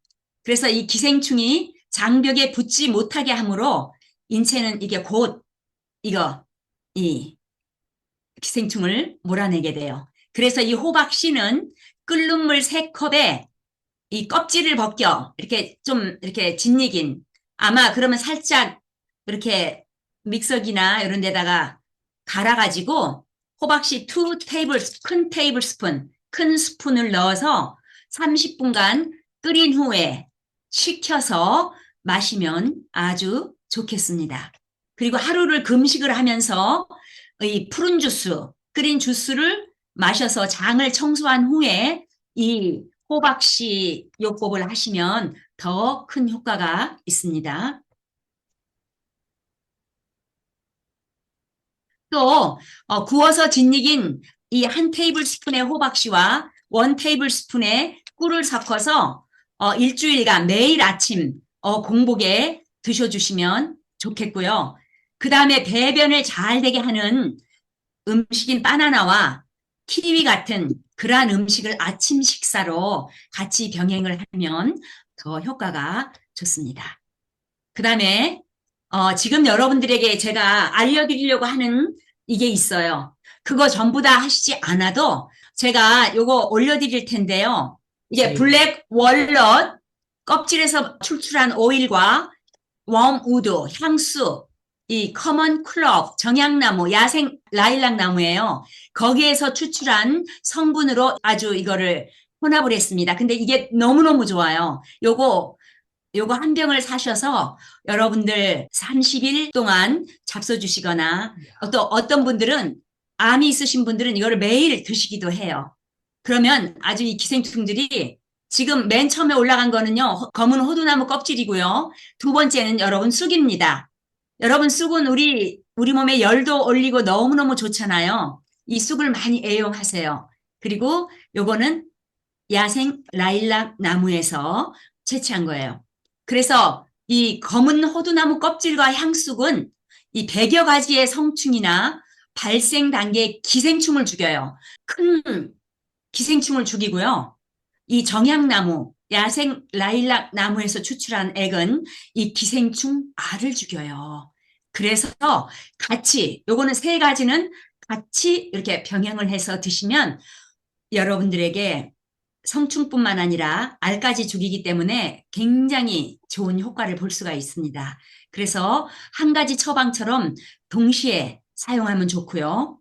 그래서 이 기생충이 장벽에 붙지 못하게 하므로 인체는 이게 곧 이 기생충을 몰아내게 돼요. 그래서 이 호박씨는 끓는 물 3컵에 이 껍질을 벗겨 이렇게 좀 이렇게 짓이긴 아마 그러면 살짝 이렇게 믹서기나 이런 데다가 갈아가지고 호박씨 큰 테이블스푼, 큰 스푼을 넣어서 30분간 끓인 후에 식혀서 마시면 아주 좋겠습니다. 그리고 하루를 금식을 하면서 이 푸른 주스, 끓인 주스를 마셔서 장을 청소한 후에 이 호박씨 요법을 하시면 더 큰 효과가 있습니다. 또 구워서 짓이긴 이 1테이블스푼의 호박씨와 1테이블스푼의 꿀을 섞어서 일주일간 매일 아침 공복에 드셔주시면 좋겠고요. 그 다음에 배변을 잘 되게 하는 음식인 바나나와 키위 같은 그러한 음식을 아침 식사로 같이 병행을 하면 더 효과가 좋습니다. 그 다음에 지금 여러분들에게 제가 알려드리려고 하는 이게 있어요. 그거 전부 다 하시지 않아도 제가 요거 올려드릴 텐데요. 이게 블랙 월넛 껍질에서 출출한 오일과 웜우드, 향수, 이 커먼 클럽, 정향나무, 야생 라일락 나무예요. 거기에서 추출한 성분으로 아주 이거를 혼합을 했습니다. 근데 이게 너무너무 좋아요. 요거 한 병을 사셔서 여러분들 30일 동안 잡숴주시거나 또 어떤 분들은 암이 있으신 분들은 이거를 매일 드시기도 해요. 그러면 아주 이 기생충들이 지금 맨 처음에 올라간 거는요, 검은 호두나무 껍질이고요. 2번째는 여러분 쑥입니다. 여러분 쑥은 우리 몸에 열도 올리고 너무너무 좋잖아요. 이 쑥을 많이 애용하세요. 그리고 요거는 야생 라일락 나무에서 채취한 거예요. 그래서 이 검은 호두나무 껍질과 향쑥은 이 100여 가지의 성충이나 발생 단계의 기생충을 죽여요. 큰 기생충을 죽이고요. 이 정향나무, 야생 라일락 나무에서 추출한 액은 이 기생충 알을 죽여요. 그래서 같이, 요거는 3가지는 같이 이렇게 병행을 해서 드시면 여러분들에게 성충뿐만 아니라 알까지 죽이기 때문에 굉장히 좋은 효과를 볼 수가 있습니다. 그래서 한 가지 처방처럼 동시에 사용하면 좋고요.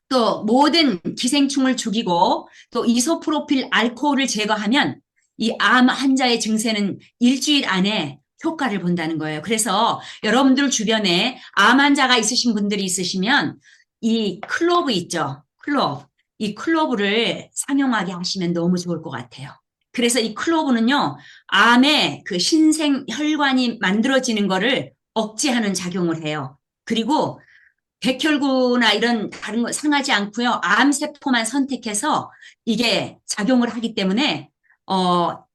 또 모든 기생충을 죽이고 또 이소프로필 알코올을 제거하면 이 암 환자의 증세는 일주일 안에 효과를 본다는 거예요. 그래서 여러분들 주변에 암 환자가 있으신 분들이 있으시면 이 클로브 있죠? 클로브. 이 클로브를 상용하게 하시면 너무 좋을 것 같아요. 그래서 이 클로브는요, 암의 그 신생 혈관이 만들어지는 거를 억제하는 작용을 해요. 그리고 백혈구나 이런 다른 거 상하지 않고요. 암세포만 선택해서 이게 작용을 하기 때문에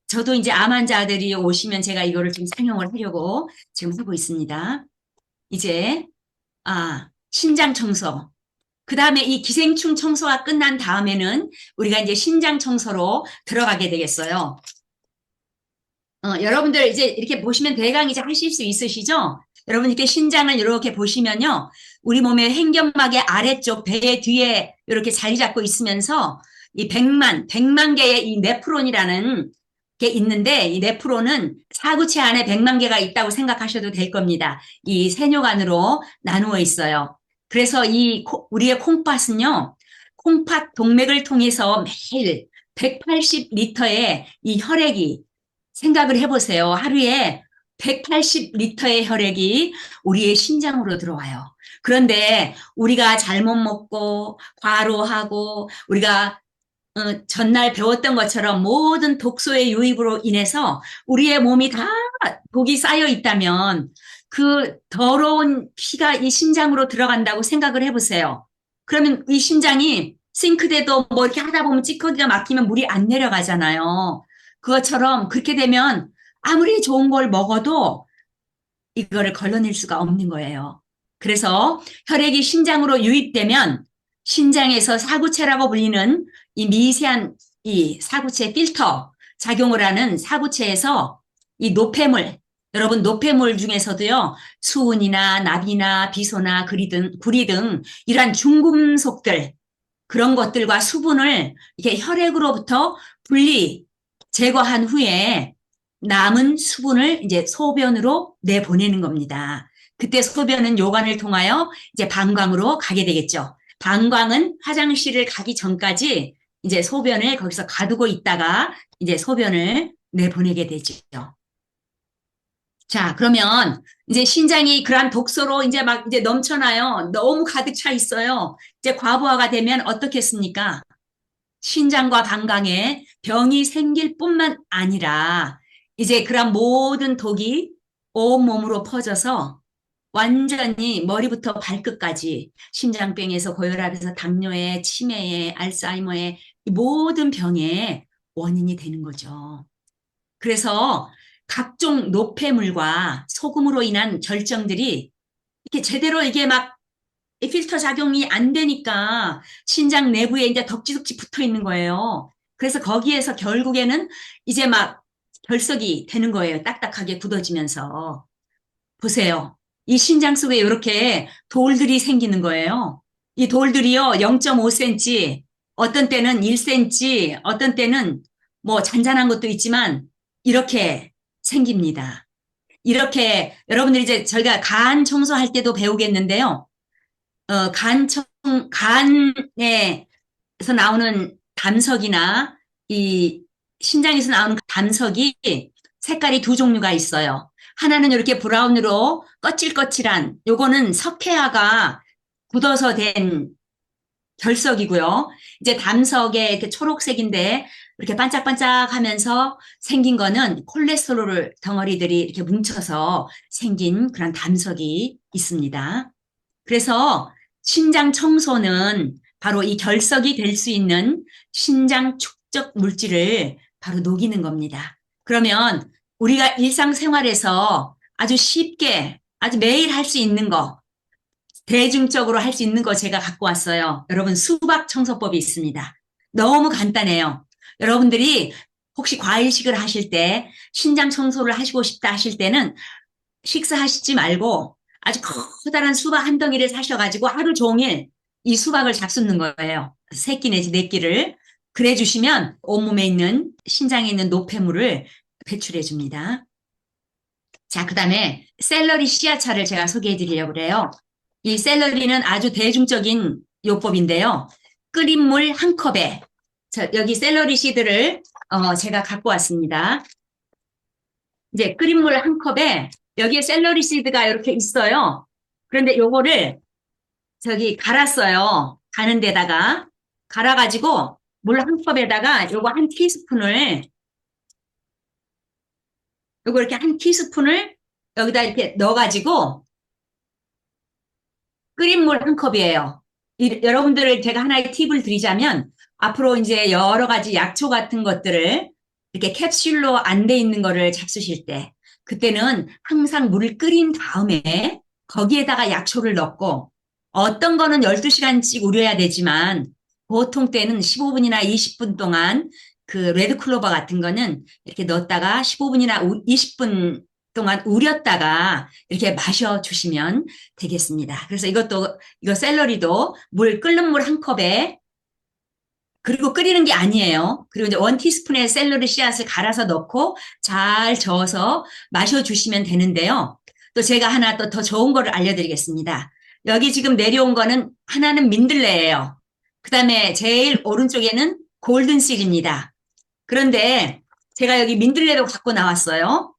저도 이제 암 환자들이 오시면 제가 이거를 좀 상용을 하려고 지금 하고 있습니다. 이제 신장 청소. 그 다음에 이 기생충 청소가 끝난 다음에는 우리가 이제 신장 청소로 들어가게 되겠어요. 여러분들 이제 이렇게 보시면 대강 이제 하실 수 있으시죠? 여러분 이렇게 신장을 이렇게 보시면요. 우리 몸의 횡격막의 아래쪽 배 뒤에 이렇게 자리 잡고 있으면서 이 100만 개의 이 네프론이라는 게 있는데 이 네프론은 사구체 안에 100만 개가 있다고 생각하셔도 될 겁니다. 이 세뇨관으로 나누어 있어요. 그래서 이 우리의 콩팥은요. 콩팥 동맥을 통해서 매일 180리터의 이 혈액이 생각을 해보세요. 하루에 180리터의 혈액이 우리의 심장으로 들어와요. 그런데 우리가 잘못 먹고 과로하고 우리가 전날 배웠던 것처럼 모든 독소의 유입으로 인해서 우리의 몸이 다 독이 쌓여 있다면 그 더러운 피가 이 심장으로 들어간다고 생각을 해보세요. 그러면 이 심장이 싱크대도 뭐 이렇게 하다 보면 찌꺼기가 막히면 물이 안 내려가잖아요. 그것처럼 그렇게 되면 아무리 좋은 걸 먹어도 이거를 걸러낼 수가 없는 거예요. 그래서 혈액이 신장으로 유입되면 신장에서 사구체라고 불리는 이 미세한 이 사구체 필터 작용을 하는 사구체에서 이 노폐물, 여러분 노폐물 중에서도요, 수은이나 납이나 비소나 구리 등 이러한 중금속들, 그런 것들과 수분을 이렇게 혈액으로부터 분리, 제거한 후에 남은 수분을 이제 소변으로 내보내는 겁니다. 그때 소변은 요관을 통하여 이제 방광으로 가게 되겠죠. 방광은 화장실을 가기 전까지 이제 소변을 거기서 가두고 있다가 이제 소변을 내보내게 되죠. 자, 그러면 이제 신장이 그러한 독소로 이제 막 이제 넘쳐나요. 너무 가득 차 있어요. 이제 과부하가 되면 어떻겠습니까? 신장과 방광에 병이 생길 뿐만 아니라 이제 그런 모든 독이 온몸으로 퍼져서 완전히 머리부터 발끝까지 심장병에서 고혈압에서 당뇨에 치매에 알츠하이머에 모든 병의 원인이 되는 거죠. 그래서 각종 노폐물과 소금으로 인한 결정들이 이렇게 제대로 이게 막 필터 작용이 안 되니까 신장 내부에 이제 덕지덕지 붙어 있는 거예요. 그래서 거기에서 결국에는 이제 막 결석이 되는 거예요. 딱딱하게 굳어지면서. 보세요. 이 신장 속에 이렇게 돌들이 생기는 거예요. 이 돌들이요, 0.5cm, 어떤 때는 1cm, 어떤 때는 뭐 잔잔한 것도 있지만 이렇게 생깁니다. 이렇게 여러분들이 이제 저희가 간 청소할 때도 배우겠는데요. 간에서 나오는 담석이나 이 신장에서 나오는 담석이 색깔이 두 종류가 있어요. 하나는 이렇게 브라운으로 거칠거칠한 요거는 석회화가 굳어서 된 결석이고요. 이제 담석에 이렇게 초록색인데 이렇게 반짝반짝하면서 생긴 거는 콜레스테롤 덩어리들이 이렇게 뭉쳐서 생긴 그런 담석이 있습니다. 그래서 신장 청소는 바로 이 결석이 될 수 있는 신장 축적 물질을 바로 녹이는 겁니다. 그러면 우리가 일상생활에서 아주 쉽게 아주 매일 할 수 있는 거, 대중적으로 할 수 있는 거 제가 갖고 왔어요. 여러분 수박 청소법이 있습니다. 너무 간단해요. 여러분들이 혹시 과일식을 하실 때 신장 청소를 하시고 싶다 하실 때는 식사하시지 말고 아주 커다란 수박 한 덩이를 사셔가지고 하루 종일 이 수박을 잡수는 거예요. 세끼 내지 네끼를. 그래 주시면 온몸에 있는 신장에 있는 노폐물을 배출해 줍니다. 자, 그 다음에 샐러리 씨앗차를 제가 소개해 드리려고 그래요. 이 샐러리는 아주 대중적인 요법인데요. 끓인 물 한 컵에 여기 샐러리 씨드를 제가 갖고 왔습니다. 이제 끓인 물 한 컵에 여기에 샐러리 씨드가 이렇게 있어요. 그런데 요거를 저기 갈았어요. 가는 데다가 갈아가지고 물 한 컵에다가 요거 한 티스푼을 요거 이렇게 한 티스푼을 여기다 이렇게 넣어가지고 끓인 물 한 컵이에요. 여러분들을 제가 하나의 팁을 드리자면 앞으로 이제 여러 가지 약초 같은 것들을 이렇게 캡슐로 안 돼 있는 거를 잡수실 때 그때는 항상 물을 끓인 다음에 거기에다가 약초를 넣고 어떤 거는 12시간씩 우려야 되지만 보통 때는 15분이나 20분 동안 그 레드클로버 같은 거는 이렇게 넣었다가 15분이나 20분 동안 우렸다가 이렇게 마셔주시면 되겠습니다. 그래서 이거 샐러리도 끓는 물 한 컵에 그리고 끓이는 게 아니에요. 그리고 이제 원 티스푼의 샐러리 씨앗을 갈아서 넣고 잘 저어서 마셔주시면 되는데요. 또 제가 하나 또 더 좋은 거를 알려드리겠습니다. 여기 지금 내려온 거는 하나는 민들레예요. 그 다음에 제일 오른쪽에는 골든실입니다. 그런데 제가 여기 민들레도 갖고 나왔어요.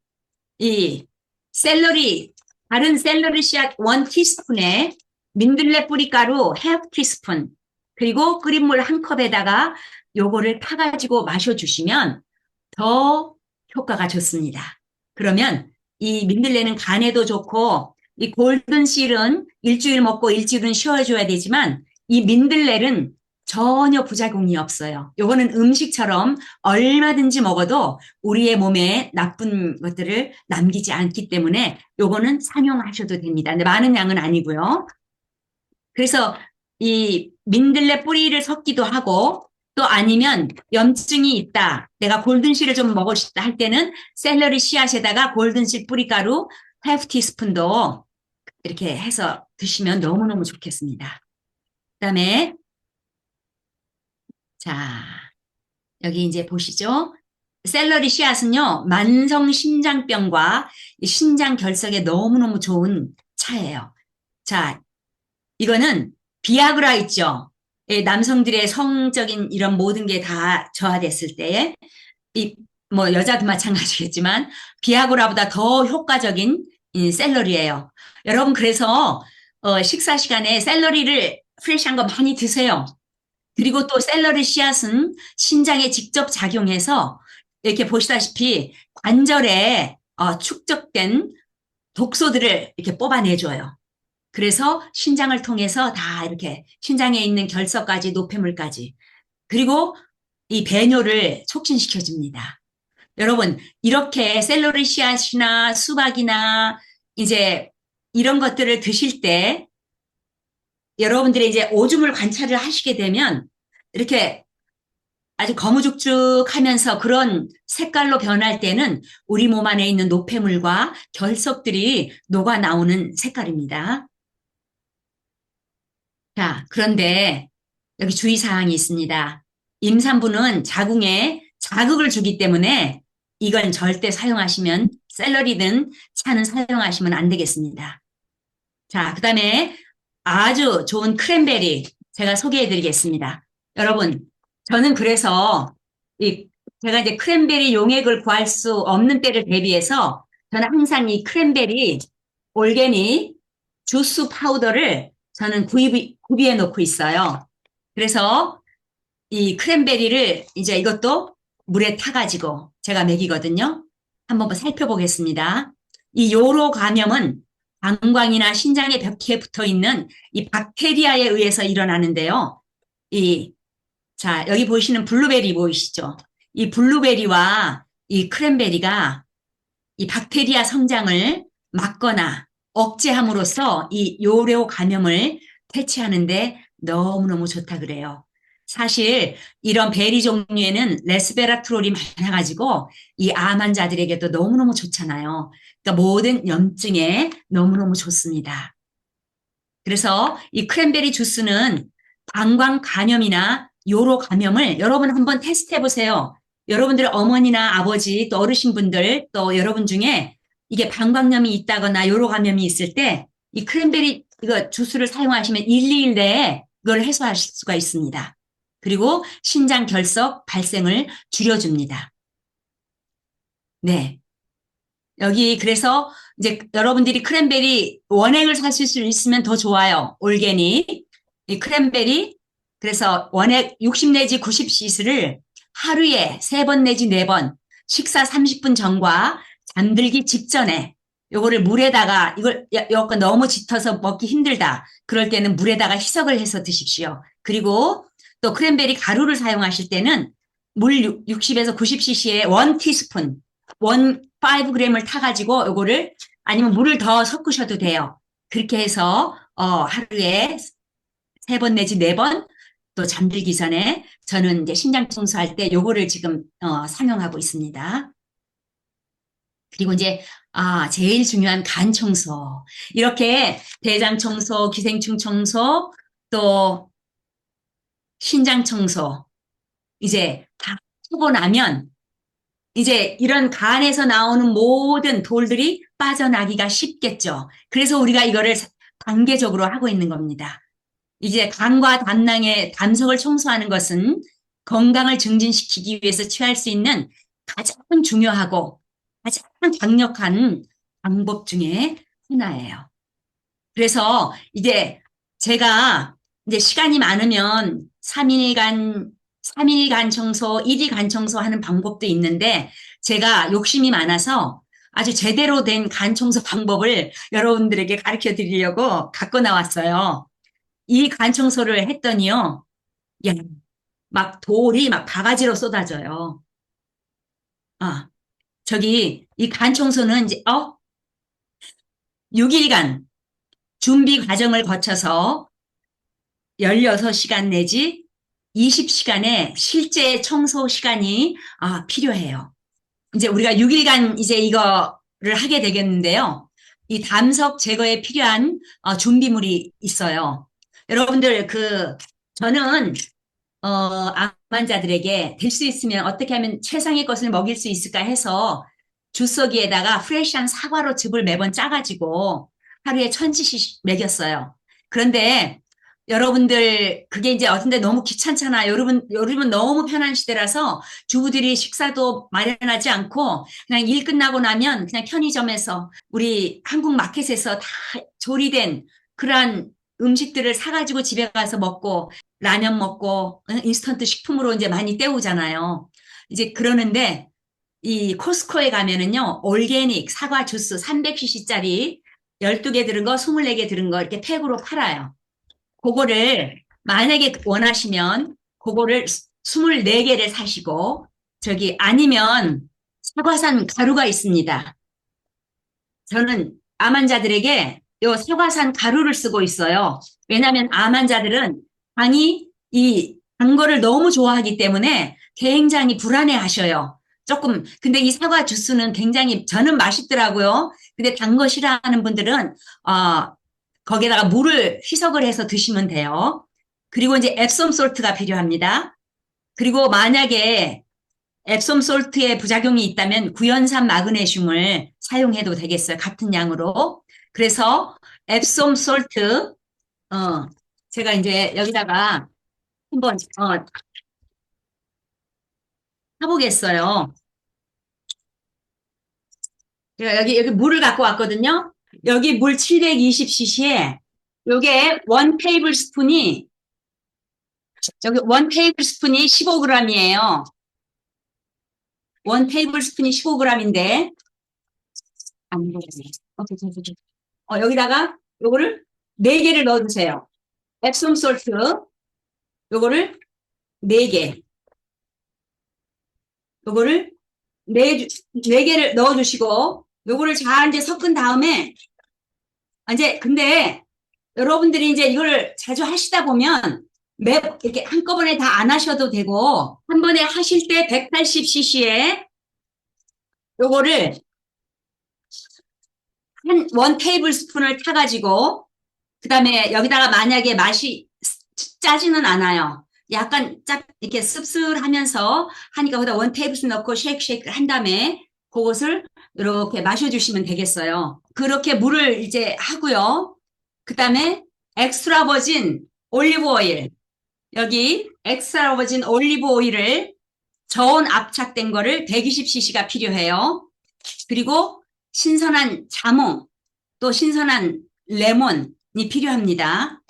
이 샐러리, 다른 샐러리 씨앗 원 티스푼에 민들레 뿌리가루 half 티스푼, 그리고 끓인 물 한 컵에다가 요거를 타가지고 마셔주시면 더 효과가 좋습니다. 그러면 이 민들레는 간에도 좋고 이 골든실은 일주일 먹고 일주일은 쉬어줘야 되지만 이 민들레는 전혀 부작용이 없어요. 요거는 음식처럼 얼마든지 먹어도 우리의 몸에 나쁜 것들을 남기지 않기 때문에 요거는 상용하셔도 됩니다. 근데 많은 양은 아니고요. 그래서 이 민들레 뿌리를 섞기도 하고 또 아니면 염증이 있다. 내가 골든실을 좀 먹고 싶다 할 때는 샐러리 씨앗에다가 골든실 뿌리가루 1/2 티스푼도 이렇게 해서 드시면 너무너무 좋겠습니다. 그다음에 자, 여기 이제 보시죠. 샐러리 씨앗은요, 만성 심장병과 신장 결석에 너무너무 좋은 차예요. 자, 이거는 비아그라 있죠. 예, 남성들의 성적인 이런 모든 게 다 저하됐을 때, 뭐 여자도 마찬가지겠지만 비아그라보다 더 효과적인 이 샐러리예요. 여러분 그래서 식사 시간에 샐러리를 프레시한 거 많이 드세요. 그리고 또 샐러리 씨앗은 신장에 직접 작용해서 이렇게 보시다시피 관절에 축적된 독소들을 이렇게 뽑아내줘요. 그래서 신장을 통해서 다 이렇게 신장에 있는 결석까지 노폐물까지 그리고 이 배뇨를 촉진시켜 줍니다. 여러분 이렇게 샐러리 씨앗이나 수박이나 이제 이런 것들을 드실 때 여러분들이 이제 오줌을 관찰을 하시게 되면 이렇게 아주 거무죽죽하면서 그런 색깔로 변할 때는 우리 몸 안에 있는 노폐물과 결석들이 녹아 나오는 색깔입니다. 자, 그런데 여기 주의사항이 있습니다. 임산부는 자궁에 자극을 주기 때문에 이건 절대 사용하시면 샐러리든 차는 사용하시면 안 되겠습니다. 자, 그 다음에 아주 좋은 크랜베리 제가 소개해 드리겠습니다. 여러분, 저는 그래서 제가 이제 크랜베리 용액을 구할 수 없는 때를 대비해서 저는 항상 이 크랜베리 올게닉 주스 파우더를 저는 구비해 놓고 있어요. 그래서 이 크랜베리를 이제 이것도 물에 타가지고 제가 먹이거든요. 한번 살펴보겠습니다. 이 요로 감염은 방광이나 신장의 벽에 붙어 있는 이 박테리아에 의해서 일어나는데요. 자, 여기 보이시는 블루베리 보이시죠? 이 블루베리와 이 크랜베리가 이 박테리아 성장을 막거나 억제함으로써 이 요로 감염을 퇴치하는데 너무너무 좋다 그래요. 사실 이런 베리 종류에는 레스베라트롤이 많아가지고 이 암 환자들에게도 너무너무 좋잖아요. 그러니까 모든 염증에 너무너무 좋습니다. 그래서 이 크랜베리 주스는 방광 감염이나 요로 감염을 여러분 한번 테스트 해보세요. 여러분들 어머니나 아버지 또 어르신분들 또 여러분 중에 이게 방광염이 있다거나 요로 감염이 있을 때 이 크랜베리 이거 주스를 사용하시면 1, 2일 내에 이걸 해소하실 수가 있습니다. 그리고 신장 결석 발생을 줄여줍니다. 네. 여기 그래서 이제 여러분들이 크랜베리 원액을 사실 수 있으면 더 좋아요. 올게닉. 이 크랜베리 그래서 원액 60 내지 90cc를 하루에 3번 내지 4번 식사 30분 전과 잠들기 직전에 요거를 물에다가 이걸 요거 너무 짙어서 먹기 힘들다. 그럴 때는 물에다가 희석을 해서 드십시오. 그리고 또 크랜베리 가루를 사용하실 때는 물 60에서 90cc에 1티스푼 5g을 타가지고 요거를 아니면 물을 더 섞으셔도 돼요. 그렇게 해서 하루에 3번 내지 4번 또 잠들기 전에 저는 이제 신장 청소할 때 요거를 지금 사용하고 있습니다. 그리고 이제 제일 중요한 간 청소. 이렇게 대장 청소, 기생충 청소, 또 신장 청소 이제 다 하고 나면 이제 이런 간에서 나오는 모든 돌들이 빠져나기가 쉽겠죠. 그래서 우리가 이거를 단계적으로 하고 있는 겁니다. 이제 간과 담낭의 담석을 청소하는 것은 건강을 증진시키기 위해서 취할 수 있는 가장 중요하고 가장 강력한 방법 중에 하나예요. 그래서 이제 제가 이제 시간이 많으면 3일간 청소, 1일 간 청소하는 방법도 있는데 제가 욕심이 많아서 아주 제대로 된 간 청소 방법을 여러분들에게 가르쳐 드리려고 갖고 나왔어요. 이 간 청소를 했더니요. 야, 막 돌이 막 바가지로 쏟아져요. 아, 저기 이 간 청소는 이제 6일간 준비 과정을 거쳐서 16시간 내지 20시간의 실제 청소 시간이 필요해요. 이제 우리가 6일간 이제 이거를 하게 되겠는데요. 이 담석 제거에 필요한 준비물이 있어요. 여러분들 저는 암 환자들에게 될 수 있으면 어떻게 하면 최상의 것을 먹일 수 있을까 해서 주석이에다가 프레시한 사과로 즙을 매번 짜가지고 하루에 1000cc 먹였어요. 그런데 여러분들 그게 이제 어떤데 너무 귀찮잖아. 요즘은 너무 편한 시대라서 주부들이 식사도 마련하지 않고 그냥 일 끝나고 나면 그냥 편의점에서 우리 한국 마켓에서 다 조리된 그러한 음식들을 사가지고 집에 가서 먹고 라면 먹고 인스턴트 식품으로 이제 많이 때우잖아요. 이제 그러는데 이 코스코에 가면은요, 올게닉 사과 주스 300cc짜리 12개 들은 거, 24개 들은 거 이렇게 팩으로 팔아요. 그거를 만약에 원하시면 그거를 24개를 사시고 저기 아니면 사과산 가루가 있습니다. 저는 암 환자들에게 요 사과산 가루를 쓰고 있어요. 왜냐하면 암 환자들은 단 거를 너무 좋아하기 때문에 굉장히 불안해 하셔요. 근데 이 사과 주스는 굉장히, 저는 맛있더라고요. 근데 단 거 싫어하는 분들은, 거기에다가 물을 희석을 해서 드시면 돼요. 그리고 이제 앱솜 솔트가 필요합니다. 그리고 만약에 앱솜 솔트의 부작용이 있다면 구연산 마그네슘을 사용해도 되겠어요. 같은 양으로. 그래서 앱솜 솔트, 제가 이제 여기다가 한번, 해보겠어요. 제가 여기 물을 갖고 왔거든요. 여기 물 720cc에 요게 원 테이블 스푼이 15g이에요. 원 테이블 스푼이 15g인데, 안 보이네. 여기다가 요거를 4개를 넣어주세요. 앱솜 솔트, 요거를 4개, 요거를 4개를 넣어주시고, 요거를 잘 이제 섞은 다음에, 이제, 근데 여러분들이 이제 이걸 자주 하시다 보면, 이렇게 한꺼번에 다 안 하셔도 되고, 한 번에 하실 때 180cc에 요거를 원 테이블 스푼을 타가지고, 그 다음에 여기다가 만약에 맛이 짜지는 않아요. 약간 이렇게 씁쓸하면서 하니까 거기다 원 테이블 스푼 넣고 쉐이크 한 다음에 그것을 이렇게 마셔주시면 되겠어요. 그렇게 물을 이제 하고요. 그 다음에 엑스트라 버진 올리브 오일. 여기 엑스트라 버진 올리브 오일을 저온 압착된 거를 120cc가 필요해요. 그리고 신선한 자몽, 또 신선한 레몬이 필요합니다.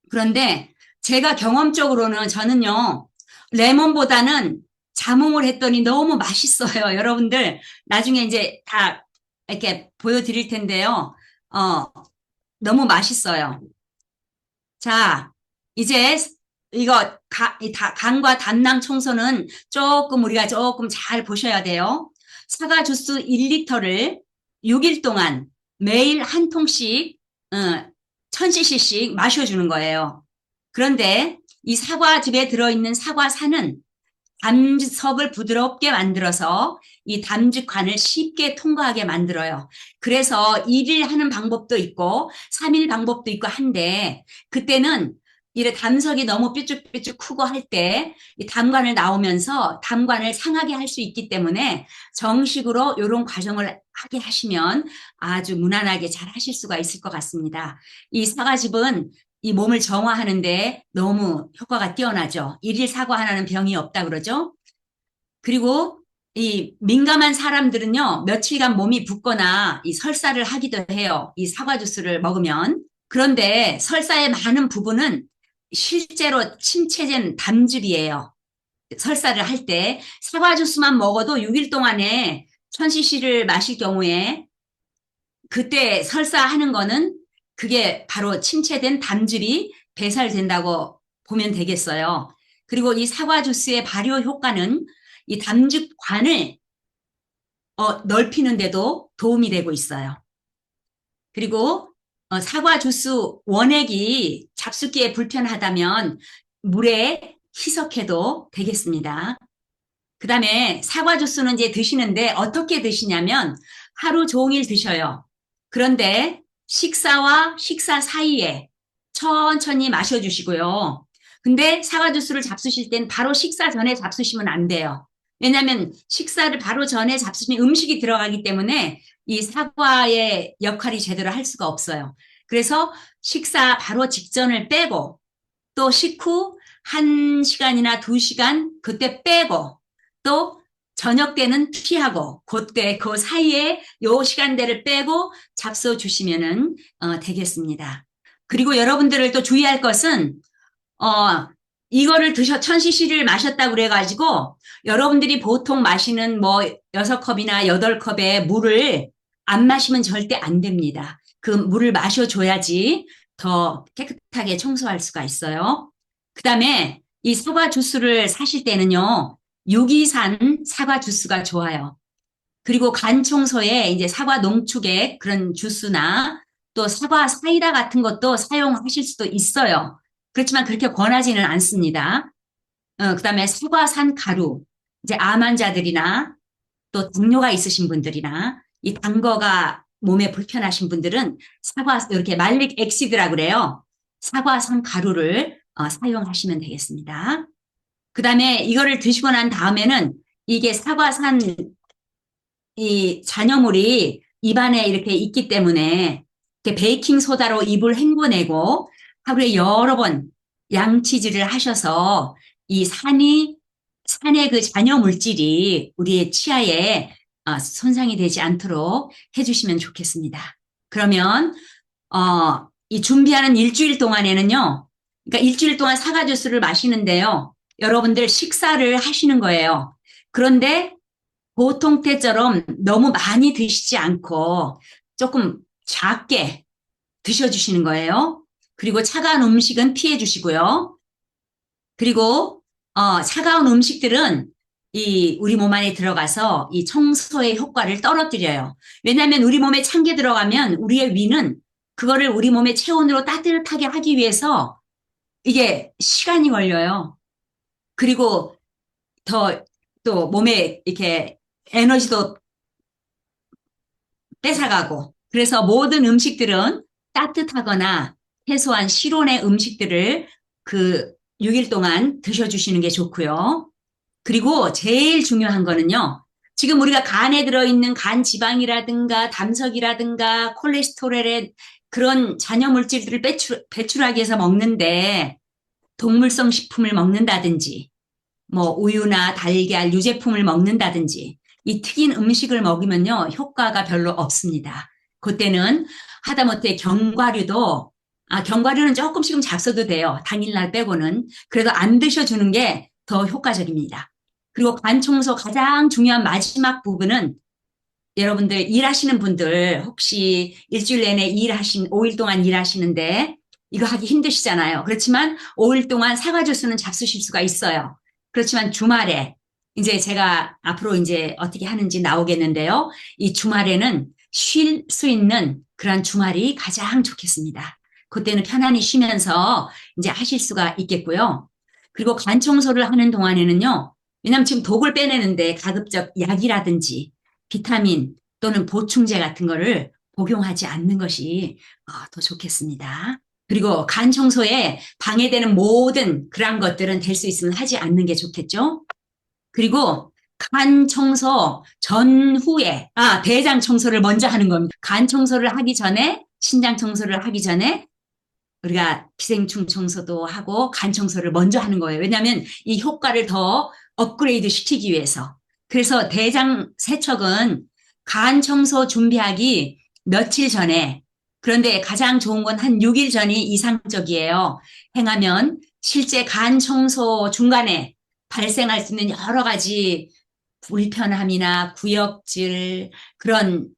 그런데 제가 경험적으로는 저는요, 레몬보다는 자몽을 했더니 너무 맛있어요. 여러분들, 나중에 이제 다 이렇게 보여드릴 텐데요. 너무 맛있어요. 자, 이제 이거 간과 담낭 청소는 조금 우리가 조금 잘 보셔야 돼요. 사과 주스 1리터를 6일 동안 매일 한 통씩 1000cc씩 마셔주는 거예요. 그런데 이 사과즙에 들어있는 사과산은 담즙을 부드럽게 만들어서 이 담즙관을 쉽게 통과하게 만들어요. 그래서 1일 하는 방법도 있고 3일 방법도 있고 한데 그때는 이래 담석이 너무 삐쭉삐쭉 크고 할 때 이 담관을 나오면서 담관을 상하게 할 수 있기 때문에 정식으로 이런 과정을 하게 하시면 아주 무난하게 잘 하실 수가 있을 것 같습니다. 이 사과즙은 이 몸을 정화하는데 너무 효과가 뛰어나죠. 일일 사과 하나는 병이 없다 그러죠. 그리고 이 민감한 사람들은요, 며칠간 몸이 붓거나 이 설사를 하기도 해요. 이 사과 주스를 먹으면. 그런데 설사의 많은 부분은 실제로 침체된 담즙이에요. 설사를 할 때 사과 주스만 먹어도 6일 동안에 1000cc를 마실 경우에 그때 설사하는 거는 그게 바로 침체된 담즙이 배설된다고 보면 되겠어요. 그리고 이 사과 주스의 발효 효과는 이 담즙관을 넓히는데도 도움이 되고 있어요. 그리고 사과 주스 원액이 잡숫기에 불편하다면 물에 희석해도 되겠습니다. 그 다음에 사과 주스는 이제 드시는데 어떻게 드시냐면 하루 종일 드셔요. 그런데 식사와 식사 사이에 천천히 마셔주시고요. 근데 사과 주스를 잡수실 땐 바로 식사 전에 잡수시면 안 돼요. 왜냐하면 식사를 바로 전에 잡수시면 음식이 들어가기 때문에 이 사과의 역할이 제대로 할 수가 없어요. 그래서 식사 바로 직전을 빼고 또 식후 1시간이나 2시간 그때 빼고 또 저녁 때는 피하고 그때 그 사이에 요 시간대를 빼고 잡숴 주시면은 되겠습니다. 그리고 여러분들을 또 주의할 것은 이거를 1000cc를 마셨다고 그래가지고 여러분들이 보통 마시는 뭐 6컵이나 8컵의 물을 안 마시면 절대 안 됩니다. 그 물을 마셔줘야지 더 깨끗하게 청소할 수가 있어요. 그 다음에 이 사과 주스를 사실 때는요, 유기산 사과 주스가 좋아요. 그리고 간 청소에 이제 사과 농축의 그런 주스나 또 사과 사이다 같은 것도 사용하실 수도 있어요. 그렇지만 그렇게 권하지는 않습니다. 그다음에 사과산 가루, 이제 암 환자들이나 또 당뇨가 있으신 분들이나 이 단 거가 몸에 불편하신 분들은 사과 이렇게 말릭 엑시드라고 그래요. 사과산 가루를 사용하시면 되겠습니다. 그다음에 이거를 드시고 난 다음에는 이게 사과산 이 잔여물이 입안에 이렇게 있기 때문에 이렇게 베이킹 소다로 입을 헹궈내고 하루에 여러 번 양치질을 하셔서 이 산의 그 잔여 물질이 우리의 치아에 손상이 되지 않도록 해주시면 좋겠습니다. 그러면 이 준비하는 일주일 동안에는요, 그러니까 일주일 동안 사과 주스를 마시는데요, 여러분들 식사를 하시는 거예요. 그런데 보통 때처럼 너무 많이 드시지 않고 조금 작게 드셔주시는 거예요. 그리고 차가운 음식은 피해 주시고요. 그리고 차가운 음식들은 이 우리 몸 안에 들어가서 이 청소의 효과를 떨어뜨려요. 왜냐하면 우리 몸에 찬 게 들어가면 우리의 위는 그거를 우리 몸의 체온으로 따뜻하게 하기 위해서 이게 시간이 걸려요. 그리고 더 또 몸에 이렇게 에너지도 뺏어가고 그래서 모든 음식들은 따뜻하거나 해소한 실온의 음식들을 그 6일 동안 드셔주시는 게 좋고요. 그리고 제일 중요한 거는요. 지금 우리가 간에 들어있는 간 지방이라든가 담석이라든가 콜레스테롤의 그런 잔여 물질들을 배출하기 위해서 먹는데 동물성 식품을 먹는다든지 뭐 우유나 달걀, 유제품을 먹는다든지 이 튀긴 음식을 먹으면요, 효과가 별로 없습니다. 그때는 하다못해 견과류도, 견과류는 조금씩은 잡숴도 돼요. 당일날 빼고는. 그래도 안 드셔주는 게 더 효과적입니다. 그리고 간 청소 가장 중요한 마지막 부분은 여러분들 일하시는 분들 혹시 일주일 내내 5일 동안 일하시는데 이거 하기 힘드시잖아요. 그렇지만 5일 동안 사과 주스는 잡수실 수가 있어요. 그렇지만 주말에 이제 제가 앞으로 이제 어떻게 하는지 나오겠는데요. 이 주말에는 쉴 수 있는 그런 주말이 가장 좋겠습니다. 그때는 편안히 쉬면서 이제 하실 수가 있겠고요. 그리고 간 청소를 하는 동안에는요. 왜냐하면 지금 독을 빼내는데 가급적 약이라든지 비타민 또는 보충제 같은 거를 복용하지 않는 것이 더 좋겠습니다. 그리고 간 청소에 방해되는 모든 그런 것들은 될 수 있으면 하지 않는 게 좋겠죠. 그리고 간 청소 전후에, 대장 청소를 먼저 하는 겁니다. 간 청소를 하기 전에, 신장 청소를 하기 전에 우리가 기생충 청소도 하고 간 청소를 먼저 하는 거예요. 왜냐하면 이 효과를 더 업그레이드 시키기 위해서. 그래서 대장 세척은 간 청소 준비하기 며칠 전에, 그런데 가장 좋은 건 한 6일 전이 이상적이에요. 행하면 실제 간 청소 중간에 발생할 수 있는 여러 가지 불편함이나 구역질, 그런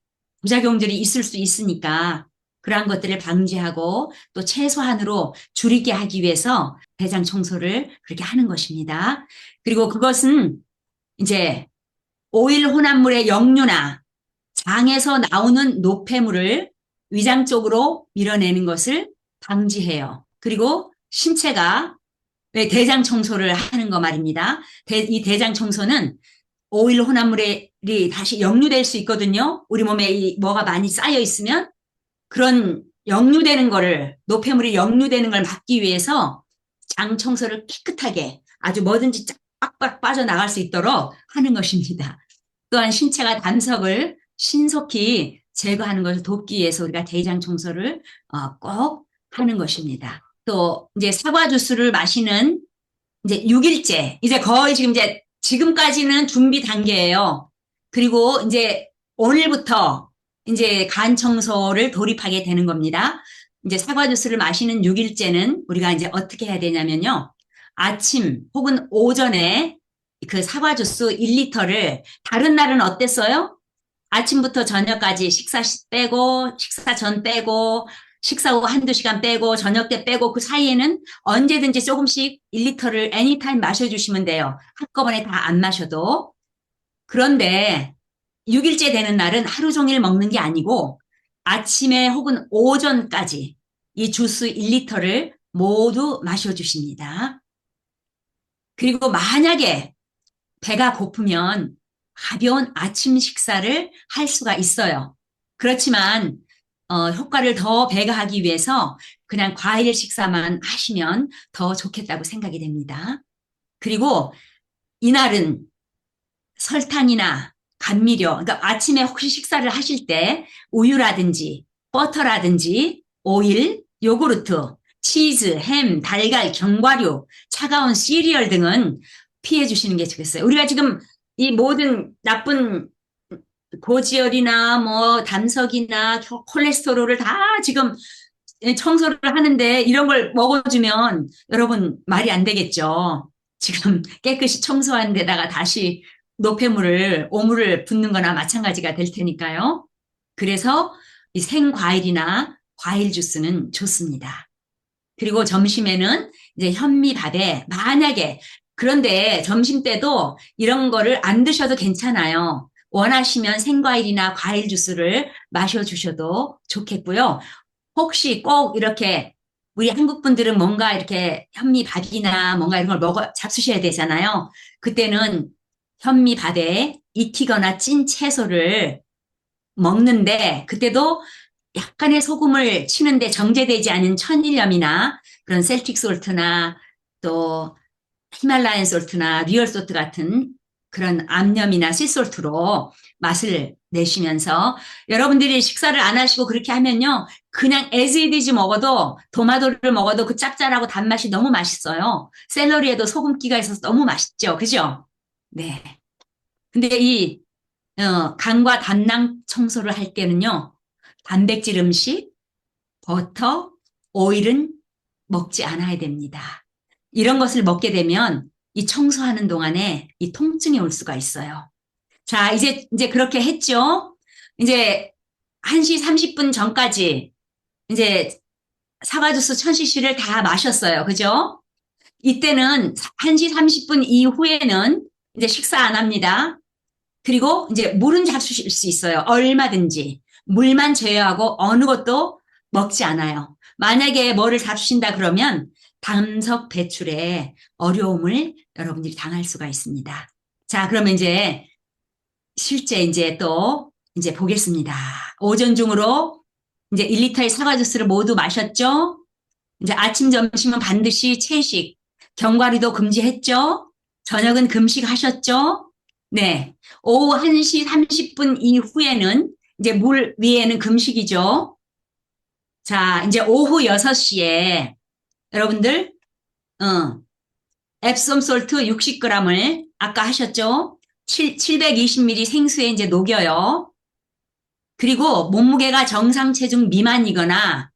부작용들이 있을 수 있으니까 그러한 것들을 방지하고 또 최소한으로 줄이게 하기 위해서 대장 청소를 그렇게 하는 것입니다. 그리고 그것은 이제 오일 혼합물의 역류나 장에서 나오는 노폐물을 위장 쪽으로 밀어내는 것을 방지해요. 그리고 신체가 대장 청소를 하는 거 말입니다. 이 대장 청소는 오일 혼합물이 다시 역류될 수 있거든요. 우리 몸에 뭐가 많이 쌓여 있으면 그런 역류되는 거를, 노폐물이 역류되는 걸 막기 위해서 장 청소를 깨끗하게 아주 뭐든지 빡빡 빠져나갈 수 있도록 하는 것입니다. 또한 신체가 담석을 신속히 제거하는 것을 돕기 위해서 우리가 대장 청소를 꼭 하는 것입니다. 또 이제 사과 주스를 마시는 이제 6일째, 이제 거의 지금까지는 준비 단계예요. 그리고 이제 오늘부터 이제 간 청소를 돌입하게 되는 겁니다. 이제 사과 주스를 마시는 6일째는 우리가 이제 어떻게 해야 되냐면요. 아침 혹은 오전에 그 사과 주스 1리터를 다른 날은 어땠어요? 아침부터 저녁까지 식사 빼고, 식사 전 빼고, 식사 후 한두 시간 빼고, 저녁 때 빼고, 그 사이에는 언제든지 조금씩 1리터를 애니타임 마셔주시면 돼요. 한꺼번에 다 안 마셔도. 그런데 6일째 되는 날은 하루 종일 먹는 게 아니고, 아침에 혹은 오전까지 이 주스 1리터를 모두 마셔주십니다. 그리고 만약에 배가 고프면 가벼운 아침 식사를 할 수가 있어요. 그렇지만 효과를 더 배가하기 위해서 그냥 과일 식사만 하시면 더 좋겠다고 생각이 됩니다. 그리고 이날은 설탕이나 감미료, 그러니까 아침에 혹시 식사를 하실 때 우유라든지 버터라든지 오일, 요구르트, 치즈, 햄, 달걀, 견과류, 차가운 시리얼 등은 피해 주시는 게 좋겠어요. 우리가 지금 이 모든 나쁜 고지혈이나 뭐 담석이나 콜레스테롤을 다 지금 청소를 하는데 이런 걸 먹어주면 여러분 말이 안 되겠죠. 지금 깨끗이 청소한 데다가 다시 노폐물을, 오물을 붓는 거나 마찬가지가 될 테니까요. 그래서 이 생과일이나 과일 주스는 좋습니다. 그리고 점심에는 이제 현미밥에 만약에 그런데 점심 때도 이런 거를 안 드셔도 괜찮아요. 원하시면 생과일이나 과일 주스를 마셔주셔도 좋겠고요. 혹시 꼭 이렇게 우리 한국 분들은 뭔가 이렇게 현미밥이나 뭔가 이런 걸 잡수셔야 되잖아요. 그때는 현미밥에 익히거나 찐 채소를 먹는데 그때도 약간의 소금을 치는데 정제되지 않은 천일염이나 그런 셀틱 솔트나 또 히말라얀 솔트나 리얼 솔트 같은 그런 암염이나 씨솔트로 맛을 내시면서 여러분들이 식사를 안 하시고 그렇게 하면요. 그냥 as it is 먹어도 토마토를 먹어도 그 짭짤하고 단맛이 너무 맛있어요. 샐러리에도 소금기가 있어서 너무 맛있죠. 그죠? 네. 근데 이 간과 담낭 청소를 할 때는요, 단백질 음식, 버터, 오일은 먹지 않아야 됩니다. 이런 것을 먹게 되면 이 청소하는 동안에 이 통증이 올 수가 있어요. 자, 이제 그렇게 했죠? 이제 1시 30분 전까지 이제 사과주스 1000cc를 다 마셨어요. 그죠? 이때는 1시 30분 이후에는 이제 식사 안 합니다. 그리고 이제 물은 잡수실 수 있어요. 얼마든지. 물만 제외하고 어느 것도 먹지 않아요. 만약에 뭐를 잡수신다 그러면 담석 배출에 어려움을 여러분들이 당할 수가 있습니다. 자, 그러면 이제 실제 이제 또 이제 보겠습니다. 오전 중으로 이제 1리터의 사과 주스를 모두 마셨죠? 이제 아침, 점심은 반드시 채식, 견과류도 금지했죠? 저녁은 금식하셨죠? 네. 오후 1시 30분 이후에는 이제 물 위에는 금식이죠. 자, 이제 오후 6시에 여러분들, 어, 앱솜 솔트 60g을 아까 하셨죠? 720ml 생수에 이제 녹여요. 그리고 몸무게가 정상 체중 미만이거나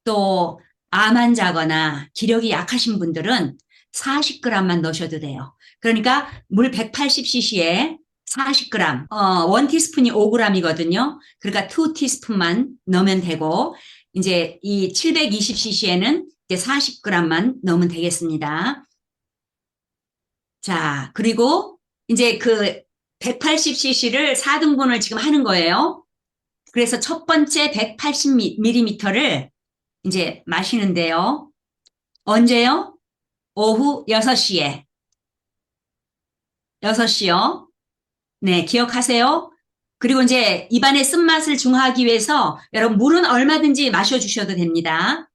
또 암 환자거나 기력이 약하신 분들은 40g만 넣으셔도 돼요. 그러니까 물 180cc에 40g, 1티스푼이 5g이거든요. 그러니까 2티스푼만 넣으면 되고, 이제 이 720cc에는 이제 40g만 넣으면 되겠습니다. 자, 그리고 이제 그 180cc를 4등분을 지금 하는 거예요. 그래서 첫 번째 180ml를 이제 마시는데요. 언제요? 오후 6시에. 6시요. 네, 기억하세요. 그리고 이제 입안의 쓴맛을 중화하기 위해서 여러분 물은 얼마든지 마셔주셔도 됩니다.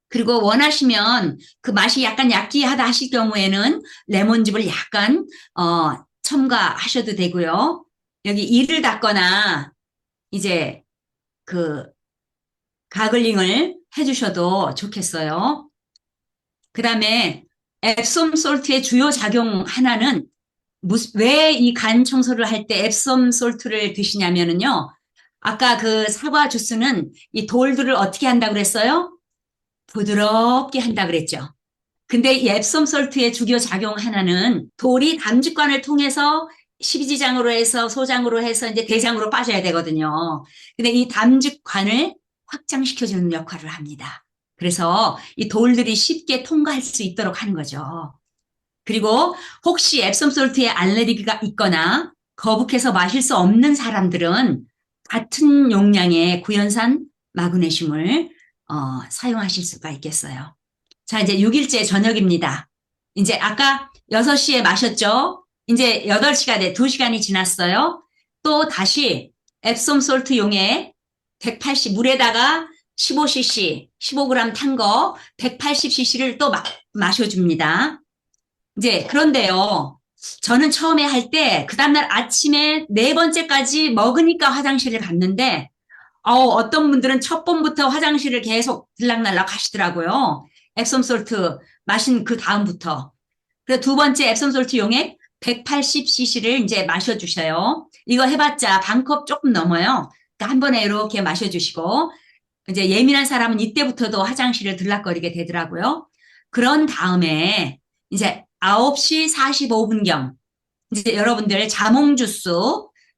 그리고 원하시면 그 맛이 약간 약기하다 하실 경우에는 레몬즙을 약간 첨가하셔도 되고요. 여기 이를 닦거나 이제 그 가글링을 해주셔도 좋겠어요. 그 다음에 앱솜 솔트의 주요 작용 하나는 왜 이 간 청소를 할 때 앱솜 솔트를 드시냐면은요. 아까 그 사과 주스는 이 돌들을 어떻게 한다고 그랬어요? 부드럽게 한다 그랬죠. 근데 이 앱솜 솔트의 주요 작용 하나는 돌이 담즙관을 통해서 십이지장으로 해서 소장으로 해서 이제 대장으로 빠져야 되거든요. 근데 이 담즙관을 확장시켜주는 역할을 합니다. 그래서 이 돌들이 쉽게 통과할 수 있도록 하는 거죠. 그리고 혹시 앱솜솔트에 알레르기가 있거나 거북해서 마실 수 없는 사람들은 같은 용량의 구연산 마그네슘을 사용하실 수가 있겠어요. 자, 이제 6일째 저녁입니다. 이제 아까 6시에 마셨죠? 이제 8시가 2시간이 지났어요. 또 다시 앱솜 솔트 용에 180 물에다가 15cc, 15g 탄 거 180cc를 또 마셔줍니다. 이제 그런데요. 저는 처음에 할 때 그 다음날 아침에 네 번째까지 먹으니까 화장실을 갔는데 어떤 분들은 첫 번부터 화장실을 계속 들락날락 하시더라고요. 앱솜솔트 마신 그 다음부터. 그래서 두 번째 앱솜솔트 용액 180cc를 이제 마셔주셔요. 이거 해봤자 반컵 조금 넘어요. 그러니까 한 번에 이렇게 마셔주시고 이제 예민한 사람은 이때부터도 화장실을 들락거리게 되더라고요. 그런 다음에 이제 9시 45분경 이제 여러분들 자몽 주스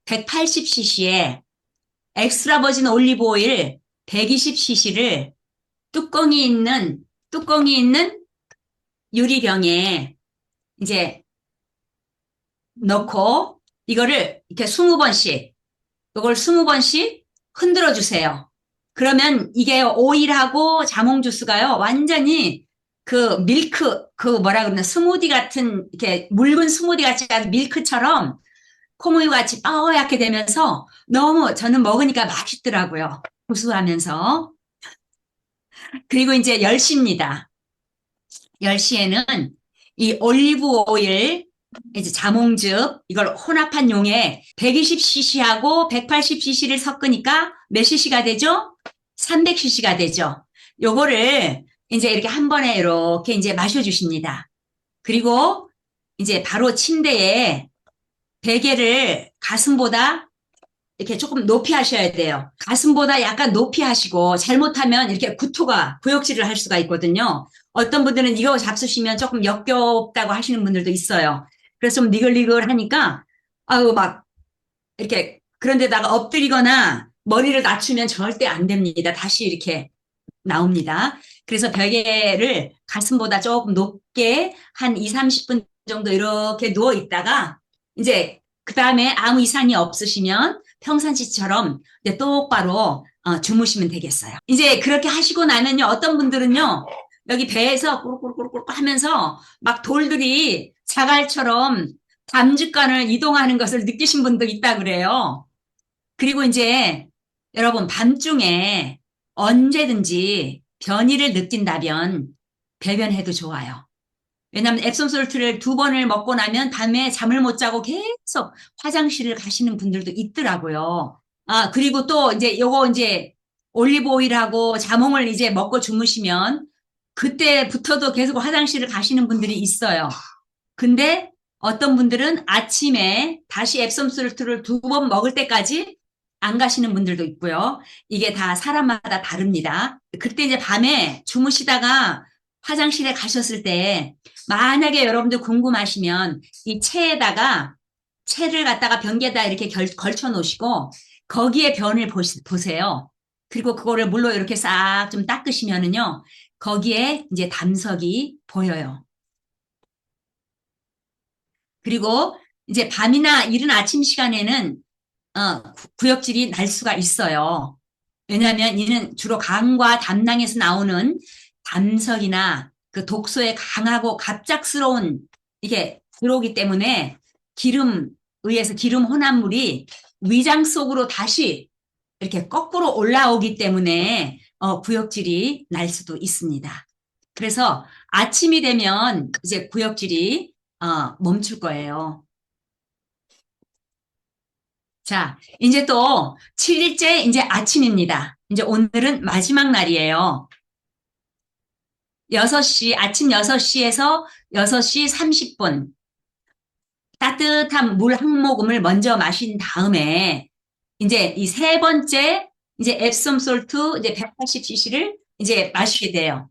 180cc에 엑스트라 버진 올리브 오일 120cc를 뚜껑이 있는 유리병에 이제 넣고 이거를 이렇게 20번씩 이걸 20번씩 흔들어 주세요. 그러면 이게 오일하고 자몽 주스가요 완전히 그 밀크 그 뭐라 그러나 스무디 같은 이렇게 묽은 스무디 같이 밀크처럼 콩우유 같이 뽀얗게 되면서 너무 저는 먹으니까 맛있더라고요. 구수하면서. 그리고 이제 10시입니다. 10시에는 이 올리브 오일, 이제 자몽즙, 이걸 혼합한 용에 120cc하고 180cc를 섞으니까 몇 cc가 되죠? 300cc가 되죠. 요거를 이제 이렇게 한 번에 이렇게 이제 마셔주십니다. 그리고 이제 바로 침대에 베개를 가슴보다 이렇게 조금 높이 하셔야 돼요. 가슴보다 약간 높이 하시고 잘못하면 이렇게 구역질을 할 수가 있거든요. 어떤 분들은 이거 잡수시면 조금 역겹다고 하시는 분들도 있어요. 그래서 좀 니글니글하니까 아유 막 이렇게 그런데다가 엎드리거나 머리를 낮추면 절대 안 됩니다. 다시 이렇게 나옵니다. 그래서 베개를 가슴보다 조금 높게 한 2, 30분 정도 이렇게 누워 있다가 이제 그 다음에 아무 이상이 없으시면 평상시처럼 이제 똑바로 주무시면 되겠어요. 이제 그렇게 하시고 나면요. 어떤 분들은요. 여기 배에서 꾸룩꾸룩꾸룩 하면서 막 돌들이 자갈처럼 담즙관을 이동하는 것을 느끼신 분도 있다 그래요. 그리고 이제 여러분 밤중에 언제든지 변이를 느낀다면 배변해도 좋아요. 왜냐하면 앱솜솔트를 2번을 먹고 나면 밤에 잠을 못 자고 계속 화장실을 가시는 분들도 있더라고요. 아, 그리고 또 이제 요거 이제 올리브 오일하고 자몽을 이제 먹고 주무시면 그때부터도 계속 화장실을 가시는 분들이 있어요. 근데 어떤 분들은 아침에 다시 앱솜솔트를 2번 먹을 때까지 안 가시는 분들도 있고요. 이게 다 사람마다 다릅니다. 그때 이제 밤에 주무시다가 화장실에 가셨을 때 만약에 여러분들 궁금하시면 이 채를 갖다가 변기에다 이렇게 걸쳐 놓으시고 거기에 변을 보세요. 그리고 그거를 물로 이렇게 싹 좀 닦으시면은요. 거기에 이제 담석이 보여요. 그리고 이제 밤이나 이른 아침 시간에는 구역질이 날 수가 있어요. 왜냐하면 이는 주로 강과 담낭에서 나오는 담석이나 그 독소에 강하고 갑작스러운 이게 들어오기 때문에 의해서 기름 혼합물이 위장 속으로 다시 이렇게 거꾸로 올라오기 때문에 구역질이 날 수도 있습니다. 그래서 아침이 되면 이제 구역질이 멈출 거예요. 자, 이제 또 7일째 이제 아침입니다. 이제 오늘은 마지막 날이에요. 아침 6시에서 6시 30분 따뜻한 물 한 모금을 먼저 마신 다음에 이제 이 세 번째 이제 앱솜 솔트 이제 180cc를 이제 마시게 돼요.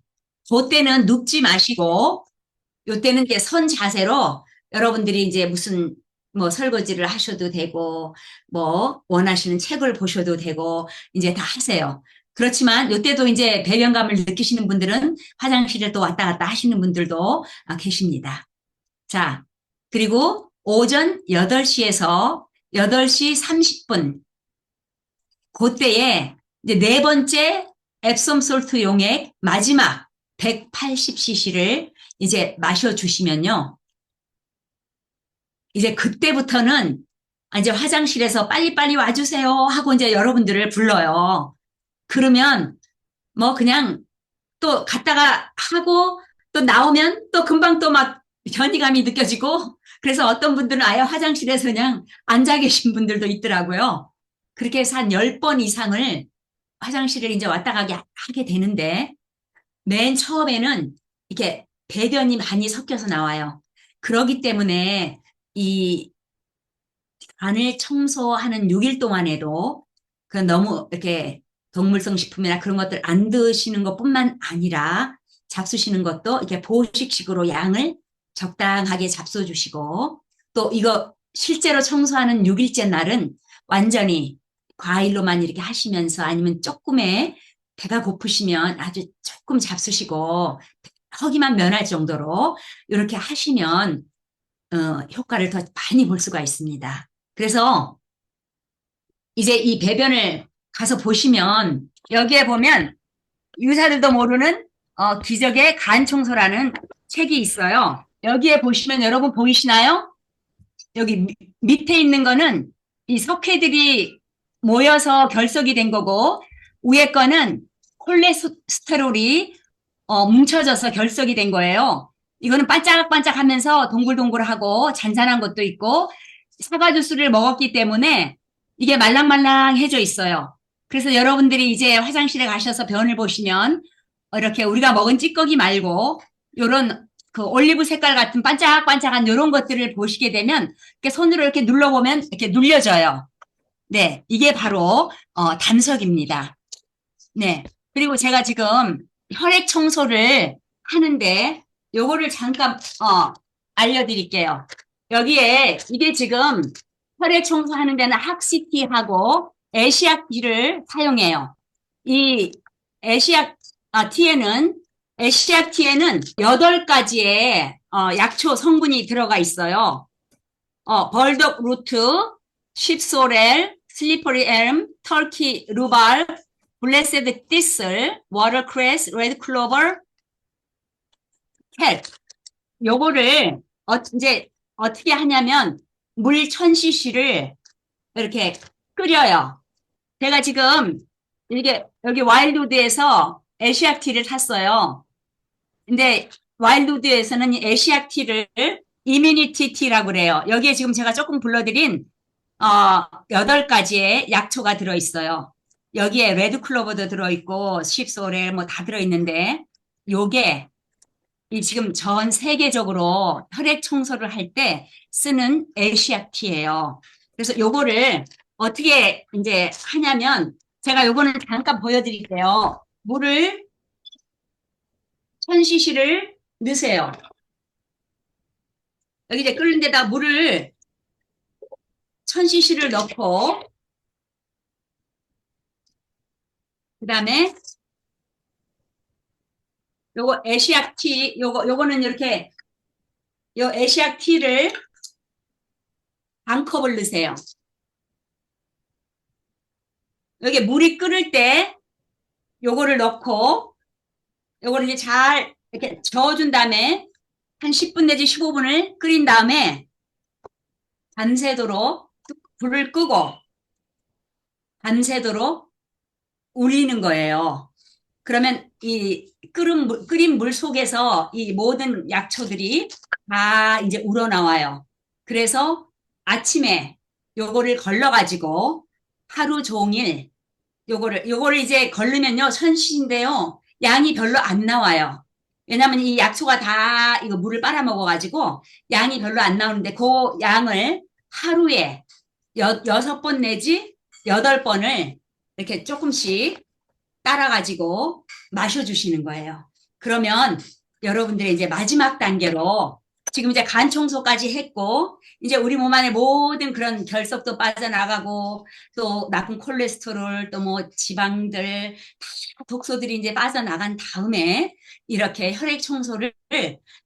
그때는 눕지 마시고 요때는 이제 선 자세로 여러분들이 이제 무슨 뭐 설거지를 하셔도 되고 뭐 원하시는 책을 보셔도 되고 이제 다 하세요. 그렇지만 요때도 이제 배변감을 느끼시는 분들은 화장실에 또 왔다 갔다 하시는 분들도 계십니다. 자, 그리고 오전 8시에서 8시 30분 그때에 이제 네 번째 앱솜 솔트 용액 마지막 180cc를 이제 마셔주시면요. 이제 그때부터는 이제 화장실에서 빨리빨리 와주세요 하고 이제 여러분들을 불러요. 그러면 뭐 그냥 또 갔다가 하고 또 나오면 또 금방 또 막 변이감이 느껴지고 그래서 어떤 분들은 아예 화장실에서 그냥 앉아 계신 분들도 있더라고요. 그렇게 해서 한 10번 이상을 화장실을 이제 왔다 가게 하게 되는데 맨 처음에는 이렇게 배변이 많이 섞여서 나와요. 그러기 때문에 이 간을 청소하는 6일 동안에도 그 너무 이렇게 동물성 식품이나 그런 것들 안 드시는 것뿐만 아니라 잡수시는 것도 이렇게 보식식으로 양을 적당하게 잡숴주시고 또 이거 실제로 청소하는 6일째 날은 완전히 과일로만 이렇게 하시면서 아니면 조금의 배가 고프시면 아주 조금 잡수시고 허기만 면할 정도로 이렇게 하시면 효과를 더 많이 볼 수가 있습니다. 그래서 이제 이 배변을 가서 보시면 여기에 보면 의사들도 모르는 기적의 간 청소라는 책이 있어요. 여기에 보시면 여러분 보이시나요? 여기 밑에 있는 거는 이 석회들이 모여서 결석이 된 거고 위에 거는 콜레스테롤이 뭉쳐져서 결석이 된 거예요. 이거는 반짝반짝하면서 동글동글하고 잔잔한 것도 있고 사과 주스를 먹었기 때문에 이게 말랑말랑해져 있어요. 그래서 여러분들이 이제 화장실에 가셔서 변을 보시면 이렇게 우리가 먹은 찌꺼기 말고 이런 그 올리브 색깔 같은 반짝반짝한 이런 것들을 보시게 되면 이렇게 손으로 이렇게 눌러보면 이렇게 눌려져요. 네, 이게 바로 담석입니다. 네, 그리고 제가 지금 혈액 청소를 하는데 요거를 잠깐 알려드릴게요. 여기에 이게 지금 혈액 청소하는 데는 학시티하고 에시아티를 사용해요. 이 에시아 티에는 에시아티에는 8가지의 약초 성분이 들어가 있어요. 벌덕 루트, 쉽소렐, 슬리퍼리 엘մ, 터키 루발, 블레세드 티슬, 워터크레스, 레드 클로버, 캣. 요거를 이제 어떻게 하냐면 물 1000cc를 이렇게 끓여요. 제가 지금 이게 여기 와일드우드에서 에시아티를 샀어요. 근데 와일드우드에서는 이 에시아티를 이뮤니티 티라고 그래요. 여기에 지금 제가 조금 불러드린 8가지의 약초가 들어있어요. 여기에 레드 클로버도 들어있고 쉽소렐 뭐 다 들어있는데 요게 이 지금 전 세계적으로 혈액 청소를 할 때 쓰는 에시아티예요. 그래서 요거를 어떻게 이제 하냐면 제가 요거는 잠깐 보여드릴게요. 물을 1000cc를 넣으세요. 여기 이제 끓는 데다 물을 1000cc를 넣고 그다음에 요거 에시아티 요거는 이렇게 요 에시아티를 반 컵을 넣으세요. 여기 물이 끓을 때 요거를 넣고 요거를 이제 잘 이렇게 저어준 다음에 한 10분 내지 15분을 끓인 다음에 밤새도록 불을 끄고 밤새도록 우리는 거예요. 그러면 이 끓인 물 속에서 이 모든 약초들이 다 이제 우러나와요. 그래서 아침에 요거를 걸러가지고 하루 종일 요거를 이제 걸르면요, 천시인데요, 양이 별로 안 나와요. 왜냐면 이 약초가 다 이거 물을 빨아먹어가지고 양이 별로 안 나오는데 그 양을 하루에 6번 내지 8번을 이렇게 조금씩 따라가지고 마셔주시는 거예요. 그러면 여러분들의 이제 마지막 단계로 지금 이제 간 청소까지 했고 이제 우리 몸 안에 모든 그런 결석도 빠져나가고 또 나쁜 콜레스테롤 또 뭐 지방들 다 독소들이 이제 빠져나간 다음에 이렇게 혈액 청소를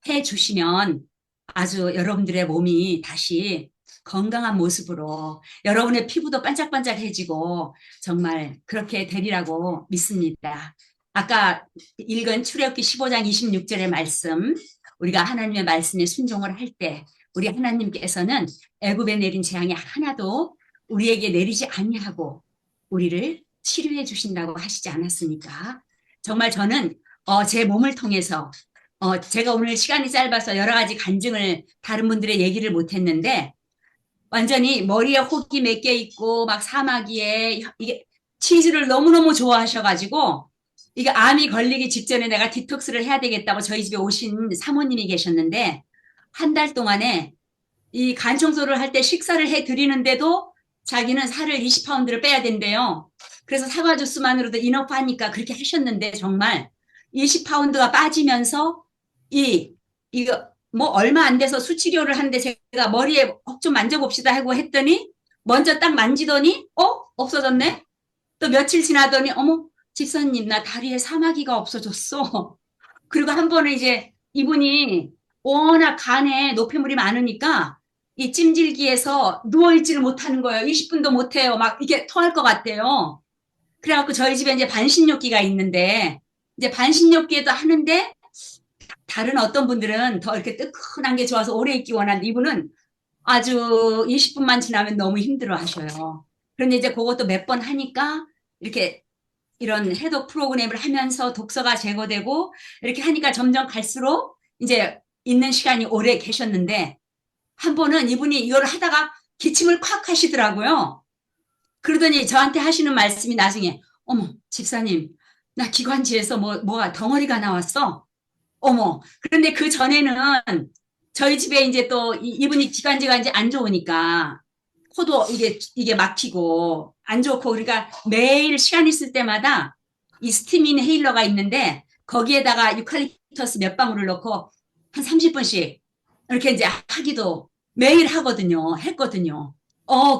해 주시면 아주 여러분들의 몸이 다시 건강한 모습으로 여러분의 피부도 반짝반짝해지고 정말 그렇게 되리라고 믿습니다. 아까 읽은 출애굽기 15장 26절의 말씀, 우리가 하나님의 말씀에 순종을 할 때 우리 하나님께서는 애굽에 내린 재앙이 하나도 우리에게 내리지 아니하고 우리를 치료해 주신다고 하시지 않았습니까? 정말 저는 제 몸을 통해서 제가 오늘 시간이 짧아서 여러 가지 간증을 다른 분들의 얘기를 못했는데 완전히 머리에 혹이 몇 개 있고 막 사마귀에 이게 치즈를 너무너무 좋아하셔가지고 이게 암이 걸리기 직전에 내가 디톡스를 해야 되겠다고 저희 집에 오신 사모님이 계셨는데 한 달 동안에 이 간 청소를 할 때 식사를 해 드리는데도 자기는 살을 20파운드를 빼야 된대요. 그래서 사과 주스만으로도 인업하니까 그렇게 하셨는데 정말 20파운드가 빠지면서 이거 뭐 얼마 안 돼서 수치료를 하는데 제가 머리에 좀 만져봅시다 하고 했더니 먼저 딱 만지더니 없어졌네. 또 며칠 지나더니 어머 집사님 나 다리에 사마귀가 없어졌어. 그리고 한 번은 이제 이분이 워낙 간에 노폐물이 많으니까 이 찜질기에서 누워있지를 못하는 거예요. 20분도 못해요. 막 이게 토할 것 같대요. 그래갖고 저희 집에 이제 반신욕기가 있는데 이제 반신욕기에도 하는데 다른 어떤 분들은 더 이렇게 뜨끈한 게 좋아서 오래 있기 원하는데 이분은 아주 20분만 지나면 너무 힘들어 하셔요. 그런데 이제 그것도 몇 번 하니까 이렇게 이런 해독 프로그램을 하면서 독소가 제거되고 이렇게 하니까 점점 갈수록 이제 있는 시간이 오래 계셨는데 한 번은 이분이 이걸 하다가 기침을 콱 하시더라고요. 그러더니 저한테 하시는 말씀이 나중에 어머 집사님 나 기관지에서 뭐가 덩어리가 나왔어. 어머. 그런데 그 전에는 저희 집에 이제 또 이분이 기관지가 이제 안 좋으니까 코도 이게 막히고 안 좋고 그러니까 매일 시간 있을 때마다 이 스팀 인헤일러가 있는데 거기에다가 유칼립터스 몇 방울을 넣고 한 30분씩 이렇게 이제 하기도 매일 하거든요. 했거든요.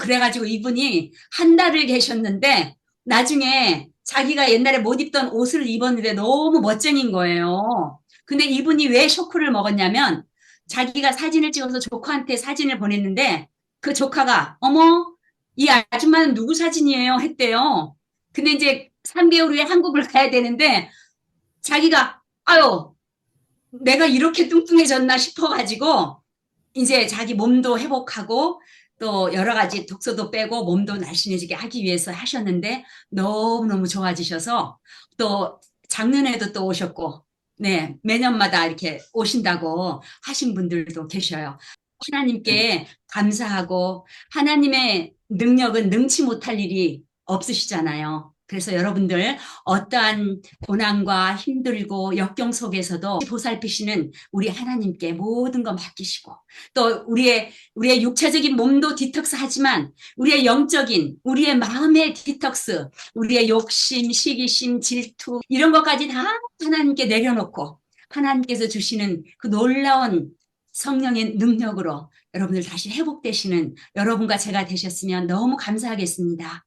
그래가지고 이분이 한 달을 계셨는데 나중에 자기가 옛날에 못 입던 옷을 입었는데 너무 멋쟁인 거예요. 근데 이분이 왜 쇼크를 먹었냐면 자기가 사진을 찍어서 조카한테 사진을 보냈는데 그 조카가 어머 이 아줌마는 누구 사진이에요 했대요. 근데 이제 3개월 후에 한국을 가야 되는데 자기가 아유 내가 이렇게 뚱뚱해졌나 싶어가지고 이제 자기 몸도 회복하고 또 여러 가지 독소도 빼고 몸도 날씬해지게 하기 위해서 하셨는데 너무너무 좋아지셔서 또 작년에도 또 오셨고 네, 매년마다 이렇게 오신다고 하신 분들도 계셔요. 하나님께 감사하고 하나님의 능력은 능치 못할 일이 없으시잖아요. 그래서 여러분들 어떠한 고난과 힘들고 역경 속에서도 보살피시는 우리 하나님께 모든 거 맡기시고 또 우리의 육체적인 몸도 디톡스 하지만 우리의 영적인 우리의 마음의 디톡스 우리의 욕심, 시기심, 질투 이런 것까지 다 하나님께 내려놓고 하나님께서 주시는 그 놀라운 성령의 능력으로 여러분들 다시 회복되시는 여러분과 제가 되셨으면 너무 감사하겠습니다.